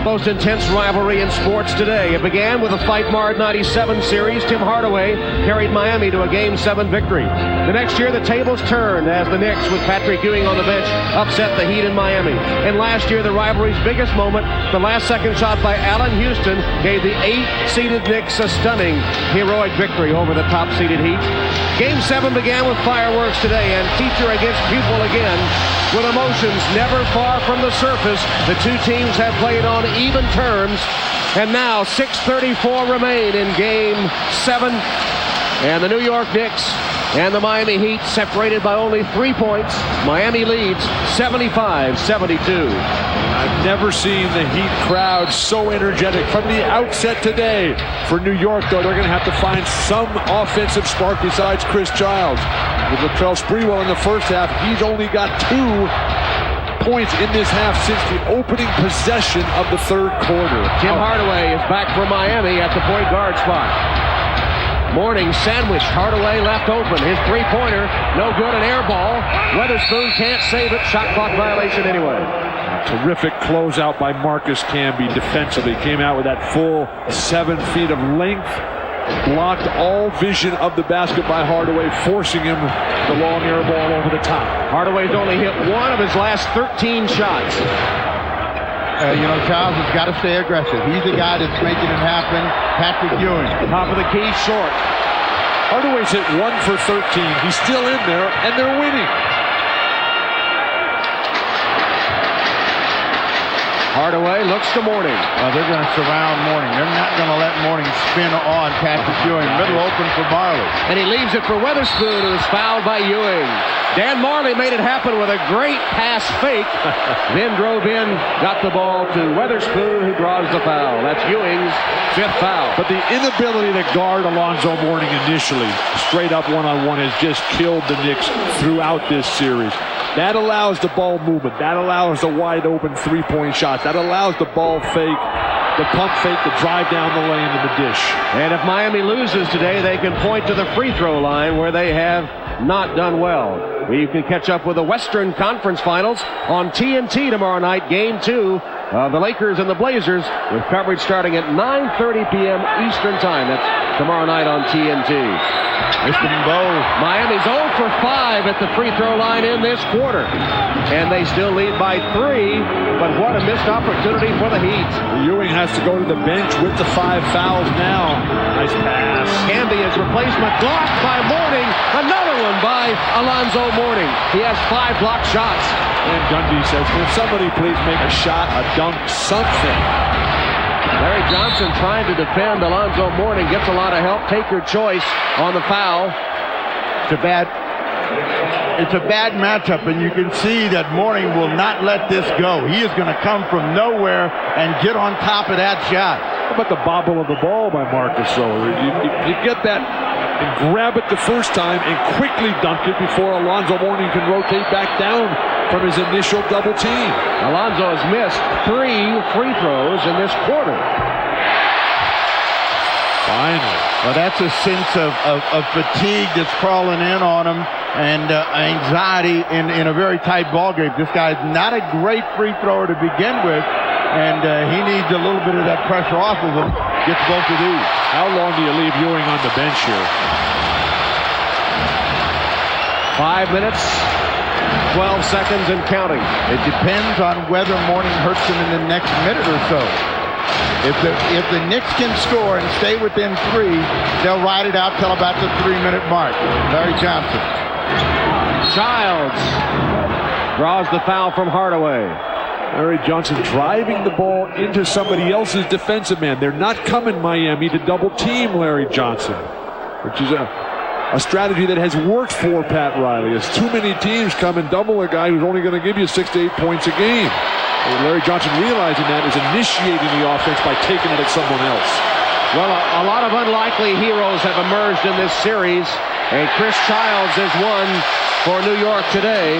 Most intense rivalry in sports today. It began with a fight-marred 97 series. Tim Hardaway carried Miami to a Game 7 victory. The next year, the tables turned as the Knicks, with Patrick Ewing on the bench, upset the Heat in Miami. And last year, the rivalry's biggest moment, the last-second shot by Allen Houston, gave the 8-seeded Knicks a stunning, heroic victory over the top-seeded Heat. Game 7 began with fireworks today, and teacher against pupil again. With emotions never far from the surface, the two teams have played on even terms, and now 6:34 remain in Game 7, and the New York Knicks and the Miami Heat separated by only 3 points. Miami leads 75-72. I've never seen the Heat crowd so energetic from the outset today. For New York, though, they're going to have to find some offensive spark besides Chris Childs. With Latrell Sprewell in the first half, he's only got 2 points in this half since the opening possession of the third quarter. Tim Hardaway is back for Miami at the point guard spot. Mourning sandwiched. Hardaway left open. His three-pointer, no good, an air ball. Weatherspoon can't save it. Shot clock violation anyway. Terrific closeout by Marcus Camby defensively. Came out with that full 7 feet of length. Blocked all vision of the basket by Hardaway, forcing him the long air ball over the top. Hardaway's only hit 1 of his last 13 shots. Childs has got to stay aggressive. He's the guy that's making it happen. Patrick Ewing. Top of the key, short. Hardaway's hit 1 for 13. He's still in there, and they're winning. Hardaway looks to Mourning. They're going to surround Mourning. They're not going to let Mourning spin on Patrick Ewing. Middle open for Marley. And he leaves it for Weatherspoon, who is fouled by Ewing. Dan Marley made it happen with a great pass fake. Then drove in, got the ball to Weatherspoon, who draws the foul. That's Ewing's 5th foul. But the inability to guard Alonzo Mourning initially, straight up one-on-one, has just killed the Knicks throughout this series. That allows the ball movement. That allows the wide-open three-point shot. That allows the ball fake, the pump fake, the drive down the lane to the dish. And if Miami loses today, they can point to the free throw line where they have not done well. You can catch up with the Western Conference Finals on TNT tomorrow night, Game 2 of the Lakers and the Blazers, with coverage starting at 9:30 p.m. Eastern Time. That's tomorrow night on TNT. Miami's 0 for 5 at the free throw line in this quarter. And they still lead by 3, but what a missed opportunity for the Heat. Ewing has to go to the bench with the 5 fouls now. Nice pass. Camby is replacement, blocked by Mourning. Another one by Alonzo Mourning. He has 5 blocked shots. And Gundy says, can somebody please make a shot, a dunk, something? Larry Johnson trying to defend Alonzo Mourning. Gets a lot of help. Take your choice on the foul. It's a bad matchup, and you can see that Mourning will not let this go. He is going to come from nowhere and get on top of that shot. How about the bobble of the ball by Marcus? You get that and grab it the first time and quickly dunk it before Alonzo Mourning can rotate back down from his initial double team. Alonzo has missed 3 free throws in this quarter. Finally. Well, that's a sense of fatigue that's crawling in on him, and anxiety in a very tight ball game. This guy's not a great free thrower to begin with, and he needs a little bit of that pressure off of him. Gets both of these. How long do you leave Ewing on the bench here? 5 minutes, 12 seconds and counting. It depends on whether Mourning hurts him in the next minute or so. If the Knicks can score and stay within 3, they'll ride it out till about the 3-minute mark. Larry Johnson. Childs draws the foul from Hardaway. Larry Johnson driving the ball into somebody else's defensive man. They're not coming, Miami, to double team Larry Johnson, which is a a strategy that has worked for Pat Riley. As too many teams come and double a guy who's only going to give you 6 to 8 points a game. And Larry Johnson, realizing that, is initiating the offense by taking it at someone else. Well, a lot of unlikely heroes have emerged in this series, and Chris Childs is one for New York today.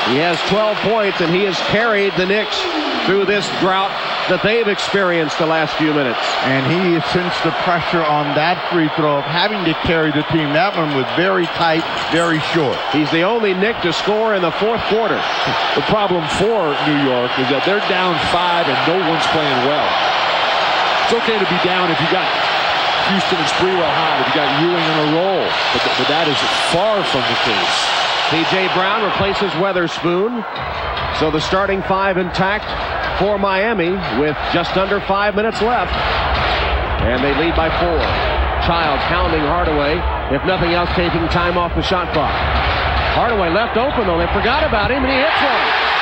He has 12 points, and he has carried the Knicks through this drought that they've experienced the last few minutes. And he has sensed the pressure on that free throw of having to carry the team. That one was very tight, very short. He's the only Knick to score in the fourth quarter. The problem for New York is that they're down 5 and no one's playing well. It's okay to be down if you got Houston and Sprewell high, if you got Ewing in a roll, but that is far from the case. P.J. Brown replaces Weatherspoon, so the starting 5 intact for Miami with just under 5 minutes left, and they lead by 4. Childs hounding Hardaway, if nothing else taking time off the shot clock. Hardaway left open though, they forgot about him and he hits one.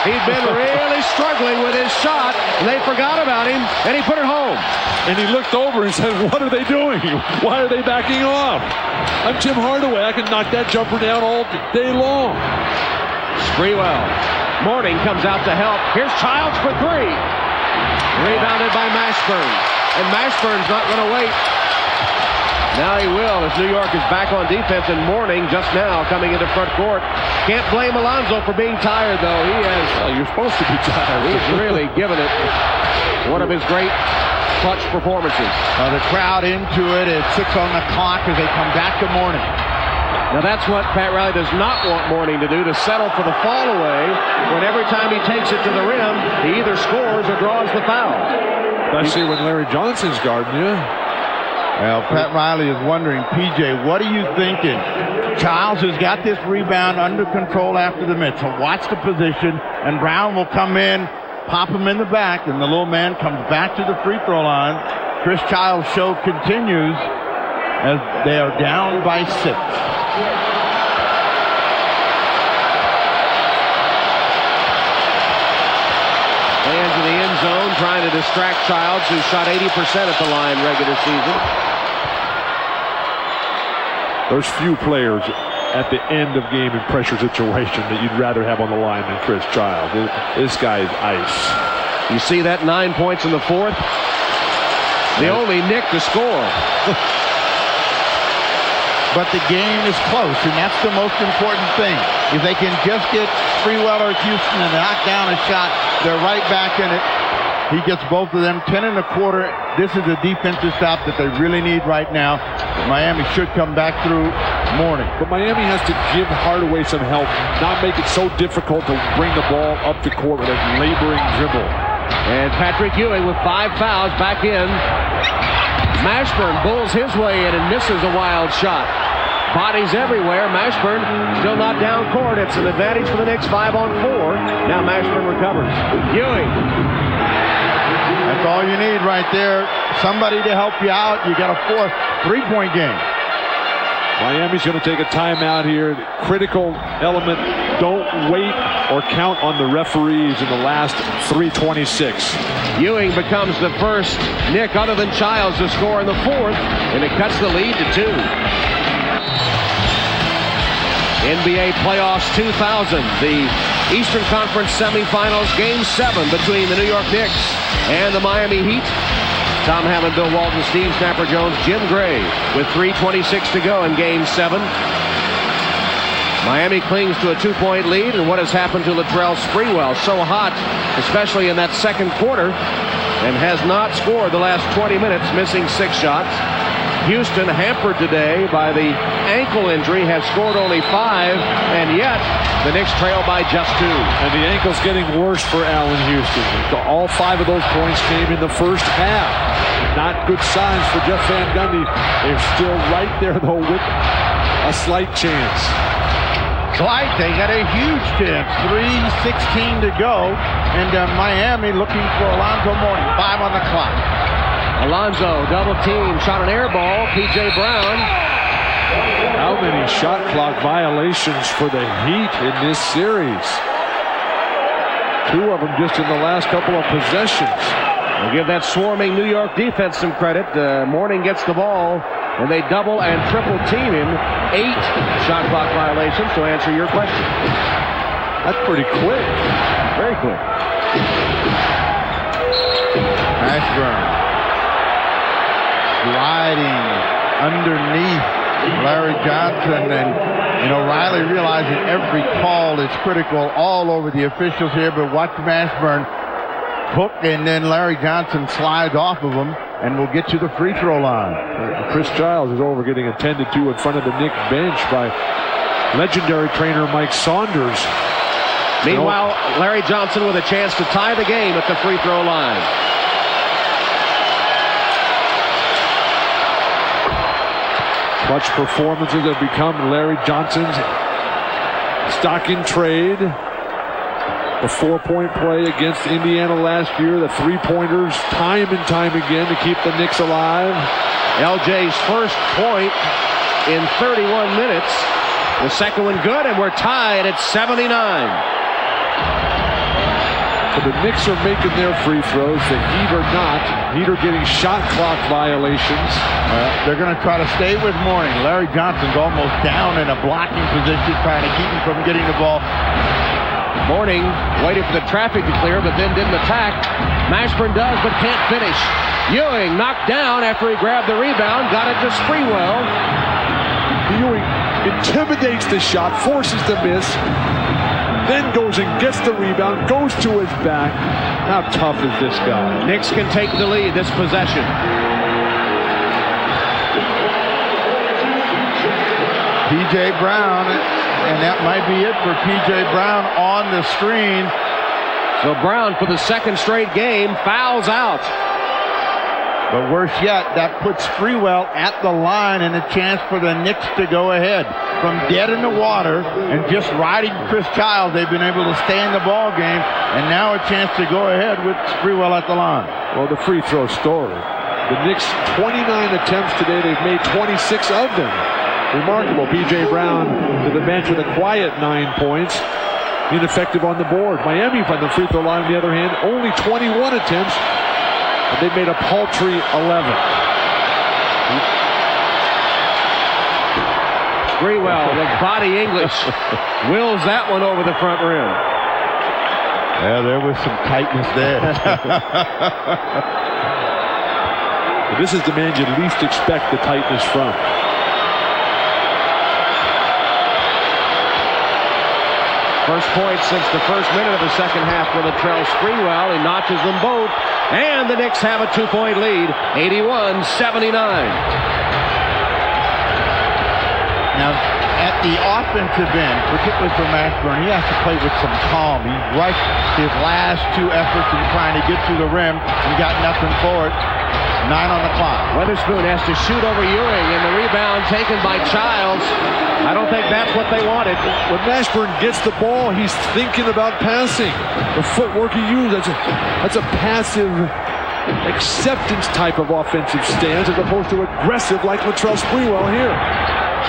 He'd been really struggling with his shot, and they forgot about him, and he put it home. And he looked over and said, what are they doing? Why are they backing off? I'm Tim Hardaway. I can knock that jumper down all day long. Sprewell. Mourning comes out to help. Here's Childs for 3. Rebounded by Mashburn. And Mashburn's not going to wait. Now he will, as New York is back on defense, and Mourning just now coming into front court. Can't blame Alonzo for being tired, though. He has. Well, you're supposed to be tired. He's really given it one of his great clutch performances. The crowd into it. It's 6 on the clock as they come back to Mourning. Now that's what Pat Riley does not want Mourning to do, to settle for the fall away when every time he takes it to the rim, he either scores or draws the foul. Especially when Larry Johnson's guarding you. Well, Pat Riley is wondering, PJ, what are you thinking? Childs has got this rebound under control after the miss. So watch the position, and Brown will come in, pop him in the back, and the little man comes back to the free throw line. Chris Childs' show continues as they are down by 6. Fans in the end zone trying to distract Childs, who shot 80% at the line regular season. There's few players at the end of game in pressure situation that you'd rather have on the line than Chris Childs. This guy is ice. You see that 9 points in the fourth? The only Knick to score. But the game is close, and that's the most important thing. If they can just get Sprewell or Houston and knock down a shot, they're right back in it. He gets both of them, 10 1/4. This is a defensive stop that they really need right now. Miami should come back through Mourning. But Miami has to give Hardaway some help, not make it so difficult to bring the ball up the court with a laboring dribble. And Patrick Ewing with 5 fouls back in. Mashburn bulls his way in and misses a wild shot. Bodies everywhere. Mashburn still not down court. It's an advantage for the Knicks, 5 on 4. Now Mashburn recovers. Ewing. That's all you need right there. Somebody to help you out. You got a 4th 3-point game. Miami's going to take a timeout here. Critical element. Don't wait or count on the referees in the last 3:26. Ewing becomes the first Knick other than Childs to score in the fourth, and it cuts the lead to 2. NBA Playoffs 2000, the Eastern Conference Semifinals, Game 7 between the New York Knicks and the Miami Heat. Tom Hammond, Bill Walton, Steve Snapper Jones, Jim Gray with 3:26 to go in Game 7. Miami clings to a 2-point lead, and what has happened to Latrell Sprewell? So hot, especially in that second quarter, and has not scored the last 20 minutes, missing 6 shots. Houston, hampered today by the ankle injury, has scored only 5, and yet the Knicks trail by just 2. And the ankle's getting worse for Allen Houston. All 5 of those points came in the first half. Not good signs for Jeff Van Gundy. They're still right there, though, with a slight chance. Slight, they got a huge chance. 3:16 to go, and Miami looking for Alonzo Mourning. 5 on the clock. Alonzo, double team, shot an air ball. P.J. Brown. How many shot clock violations for the Heat in this series? 2 of them just in the last couple of possessions. We'll give that swarming New York defense some credit. Mourning gets the ball and they double and triple team him. 8 shot clock violations to answer your question. That's pretty quick. Very quick. Ashburn sliding underneath Larry Johnson, and O'Reilly realizing every call is critical all over the officials here, but watch Ashburn hook, and then Larry Johnson slides off of him and will get to the free throw line. Chris Childs is over getting attended to in front of the Knicks bench by legendary trainer Mike Saunders. Meanwhile, Larry Johnson with a chance to tie the game at the free throw line. Clutch performances have become Larry Johnson's stock in trade. The 4-point play against Indiana last year, the 3-pointers time and time again to keep the Knicks alive. LJ's first point in 31 minutes. The second one good, and we're tied at 79. But the Knicks are making their free throws. The Heat are not. Heat are getting shot clock violations. They're going to try to stay with Mourning. Larry Johnson's almost down in a blocking position, trying to keep him from getting the ball. Mourning waited for the traffic to clear, but then didn't attack. Mashburn does, but can't finish. Ewing knocked down after he grabbed the rebound, got it to Sprewell. Ewing intimidates the shot, forces the miss, then goes and gets the rebound, goes to his back. How tough is this guy? Knicks can take the lead this possession. P.J. Brown, and that might be it for P.J. Brown on the screen. So Brown, for the second straight game, fouls out. But worse yet, that puts Sprewell at the line and a chance for the Knicks to go ahead. From dead in the water and just riding Chris Childs, they've been able to stay in the ball game, and now a chance to go ahead with Sprewell at the line. Well, the free throw story. The Knicks, 29 attempts today. They've made 26 of them. Remarkable. P.J. Brown to the bench with a quiet 9 points. Ineffective on the board. Miami on the free throw line, on the other hand, only 21 attempts. But they made a paltry 11. Sprewell with body English wills that one over the front rim. Yeah, there was some tightness there. This is the man you least expect the tightness from. First point since the first minute of the second half for Latrell Sprewell. He notches them both, and the Knicks have a 2-point lead, 81-79. Now, at the offensive end, particularly for Mashburn, he has to play with some calm. He rushed his last 2 efforts in trying to get to the rim and got nothing for it. 9 on the clock. Weatherspoon has to shoot over Ewing, and the rebound taken by Childs. I don't think that's what they wanted. When Mashburn gets the ball, he's thinking about passing. The footwork he used, that's a passive acceptance type of offensive stance as opposed to aggressive like Latrell Sprewell here.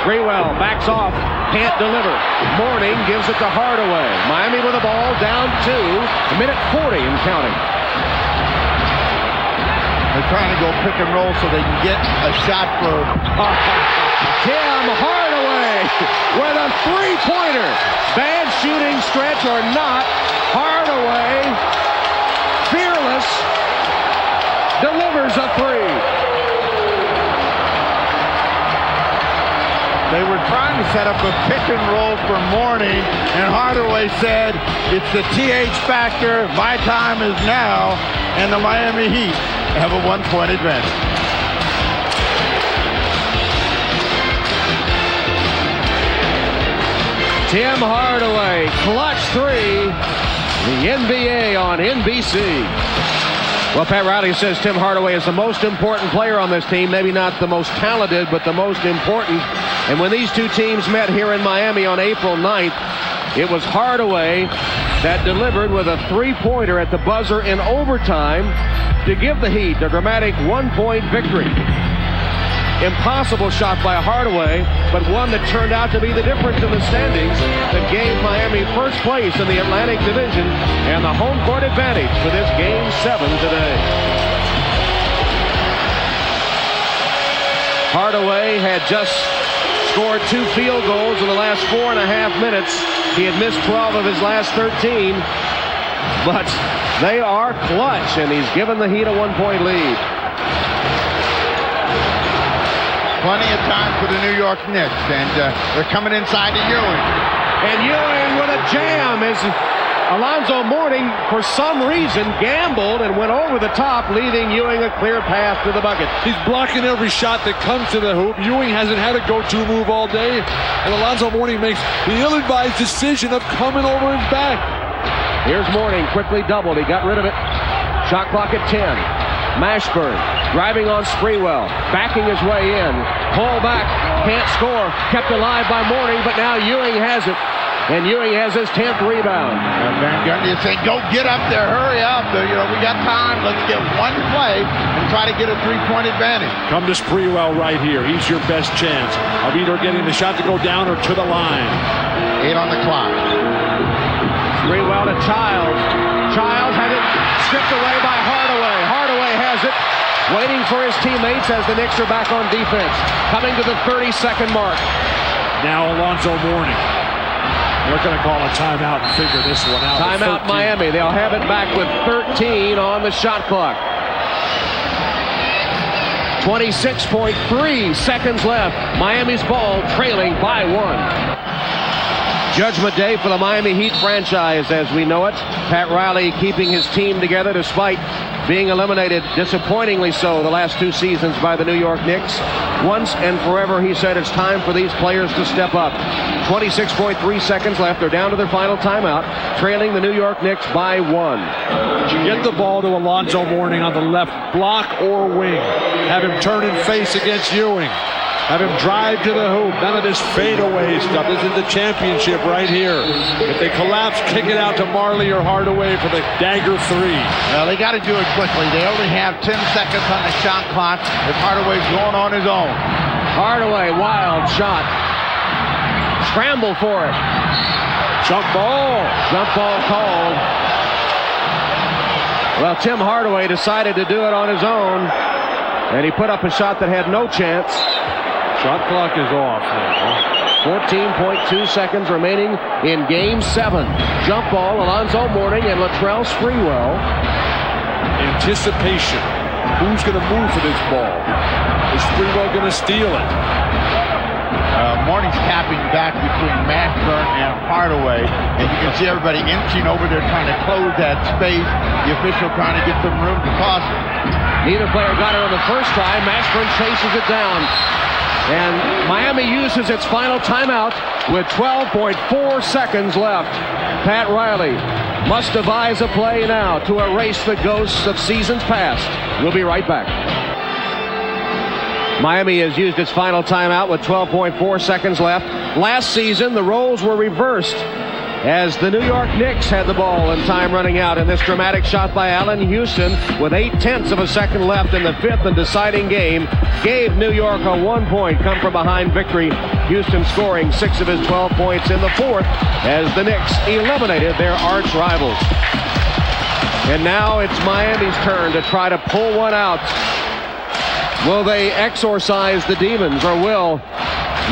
Sprewell backs off, can't deliver. Mourning gives it to Hardaway. Miami with the ball, down 2, a minute 40 and counting. They're trying to go pick and roll so they can get a shot for Tim Hardaway with a 3-pointer. Bad shooting stretch or not, Hardaway, fearless, delivers a 3. They were trying to set up a pick and roll for Mourning, and Hardaway said, it's the TH factor, my time is now, and the Miami Heat have a 1-point advantage. Tim Hardaway, clutch 3, the NBA on NBC. Well, Pat Riley says Tim Hardaway is the most important player on this team. Maybe not the most talented, but the most important. And when these two teams met here in Miami on April 9th, it was Hardaway that delivered with a 3-pointer at the buzzer in overtime to give the Heat a dramatic 1-point victory. Impossible shot by Hardaway, but one that turned out to be the difference in the standings that gave Miami first place in the Atlantic Division and the home court advantage for this Game 7 today. Hardaway had just scored 2 field goals in the last 4.5 minutes. He had missed 12 of his last 13. But they are clutch, and he's given the Heat a 1-point lead. Plenty of time for the New York Knicks, and they're coming inside to Ewing. And Ewing with a jam as Alonzo Mourning, for some reason, gambled and went over the top, leaving Ewing a clear path to the bucket. He's blocking every shot that comes to the hoop. Ewing hasn't had a go-to move all day, and Alonzo Mourning makes the ill-advised decision of coming over his back. Here's Mourning, quickly doubled. He got rid of it. Shot clock at 10. Mashburn driving on Sprewell, backing his way in. Pull back, can't score. Kept alive by Mourning, but now Ewing has it. And Ewing has his 10th rebound. Van Gundy is saying, go get up there, hurry up. We got time. Let's get one play and try to get a 3-point advantage. Come to Sprewell right here. He's your best chance of either getting the shot to go down or to the line. 8 on the clock. Sprewell to Childs. Childs had it stripped away by Hardaway. Hardaway has it, waiting for his teammates as the Knicks are back on defense. Coming to the 30-second mark. Now Alonzo Mourning. We're going to call a timeout and figure this one out. Timeout Miami. They'll have it back with 13 on the shot clock. 26.3 seconds left. Miami's ball trailing by 1. Judgment day for the Miami Heat franchise as we know it. Pat Riley keeping his team together despite being eliminated, disappointingly so, the last 2 seasons by the New York Knicks. Once and forever, he said it's time for these players to step up. 26.3 seconds left. They're down to their final timeout, trailing the New York Knicks by 1. Get the ball to Alonzo Mourning on the left block or wing. Have him turn and face against Ewing. Have him drive to the hoop. None of this fadeaway stuff. This is the championship right here. If they collapse, kick it out to Marley or Hardaway for the dagger 3. Well, they got to do it quickly. They only have 10 seconds on the shot clock if Hardaway's going on his own. Hardaway, wild shot. Scramble for it. Jump ball. Jump ball called. Well, Tim Hardaway decided to do it on his own, and he put up a shot that had no chance. Shot clock is off now. 14.2 seconds remaining in Game 7. Jump ball, Alonzo Mourning and Latrell Sprewell. Anticipation. Who's going to move for this ball? Is Sprewell going to steal it? Mourning's tapping back between Mashburn and Hardaway, and you can see everybody inching over there trying to close that space. The official trying to get some room to toss it. Neither player got it on the first try. Mashburn chases it down. And Miami uses its final timeout with 12.4 seconds left. Pat Riley must devise a play now to erase the ghosts of seasons past. We'll be right back. Miami has used its final timeout with 12.4 seconds left. Last season, the roles were reversed as the New York Knicks had the ball and time running out in this dramatic shot by Allen Houston with 0.8 of a second left in the 5th and deciding game gave New York a 1-point come from behind victory. Houston scoring 6 of his 12 points in the 4th as the Knicks eliminated their arch rivals. And now it's Miami's turn to try to pull one out. Will they exorcise the demons, or will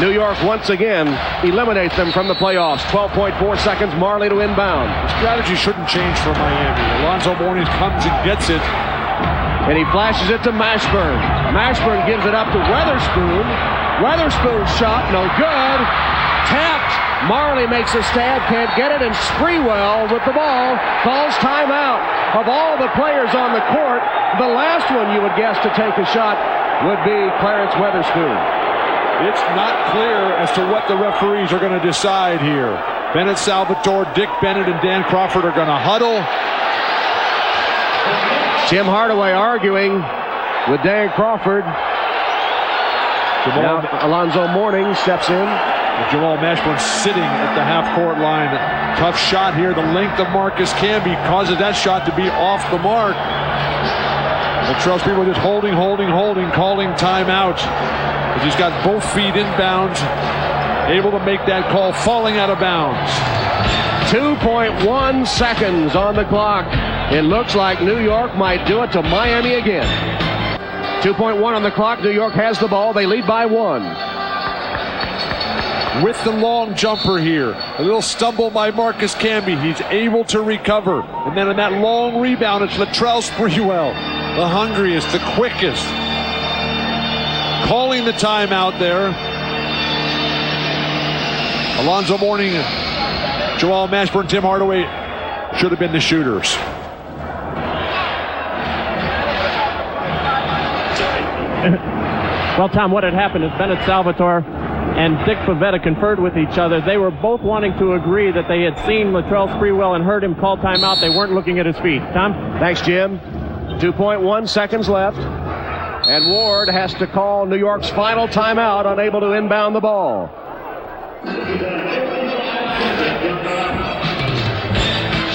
New York once again eliminate them from the playoffs? 12.4 seconds, Marley to inbound. The strategy shouldn't change for Miami. Alonzo Mourning comes and gets it. And he flashes it to Mashburn. Mashburn gives it up to Weatherspoon. Weatherspoon's shot, no good. Tapped. Marley makes a stab, can't get it, and Sprewell with the ball calls timeout. Of all the players on the court, the last one you would guess to take a shot would be Clarence Weatherspoon. It's not clear as to what the referees are going to decide here. Bennett Salvatore, Dick Bennett, and Dan Crawford are going to huddle. Tim Hardaway arguing with Dan Crawford. Now Alonzo Mourning steps in. Jamal Mashburn sitting at the half-court line. Tough shot here. The length of Marcus Camby causes that shot to be off the mark. Latrell Sprewell just holding, calling timeout. As he's got both feet inbounds, able to make that call, falling out of bounds. 2.1 seconds on the clock. It looks like New York might do it to Miami again. 2.1 on the clock. New York has the ball. They lead by 1. With the long jumper here. A little stumble by Marcus Camby. He's able to recover. And then in that long rebound, it's Latrell Sprewell, the hungriest, the quickest. Calling the timeout there. Alonzo Mourning, Joel Mashburn, Tim Hardaway should have been the shooters. Well, Tom, what had happened is Bennett Salvatore and Dick Pavetta conferred with each other. They were both wanting to agree that they had seen Latrell Sprewell and heard him call timeout. They weren't looking at his feet. Tom? Thanks, Jim. 2.1 seconds left. And Ward has to call New York's final timeout, unable to inbound the ball.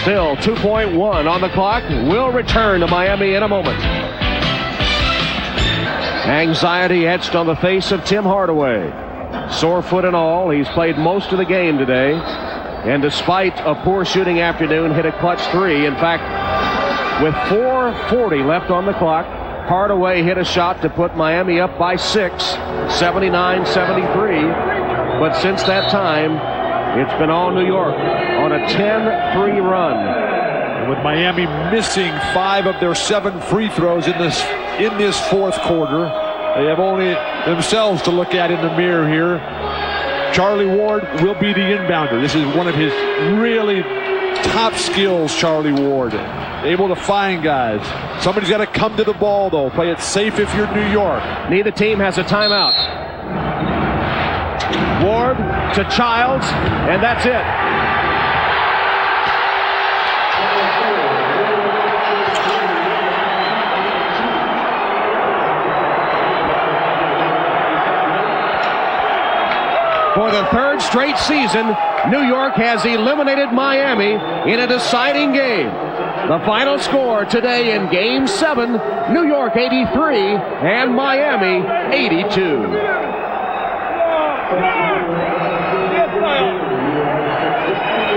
Still 2.1 on the clock. Will return to Miami in a moment. Anxiety etched on the face of Tim Hardaway. Sore foot and all, he's played most of the game today. And despite a poor shooting afternoon, hit a clutch 3. In fact, with 4:40 left on the clock, Hardaway hit a shot to put Miami up by 6, 79-73. But since that time, it's been all New York on a 10-3 run. And with Miami missing 5 of their 7 free throws in this fourth quarter, they have only themselves to look at in the mirror here. Charlie Ward will be the inbounder. This is one of his really top skills, Charlie Ward. Able to find guys. Somebody's got to come to the ball, though. Play it safe if you're New York. Neither team has a timeout. Ward to Childs, and that's it. For the 3rd straight season, New York has eliminated Miami in a deciding game. The final score today in Game 7, New York 83 and Miami 82.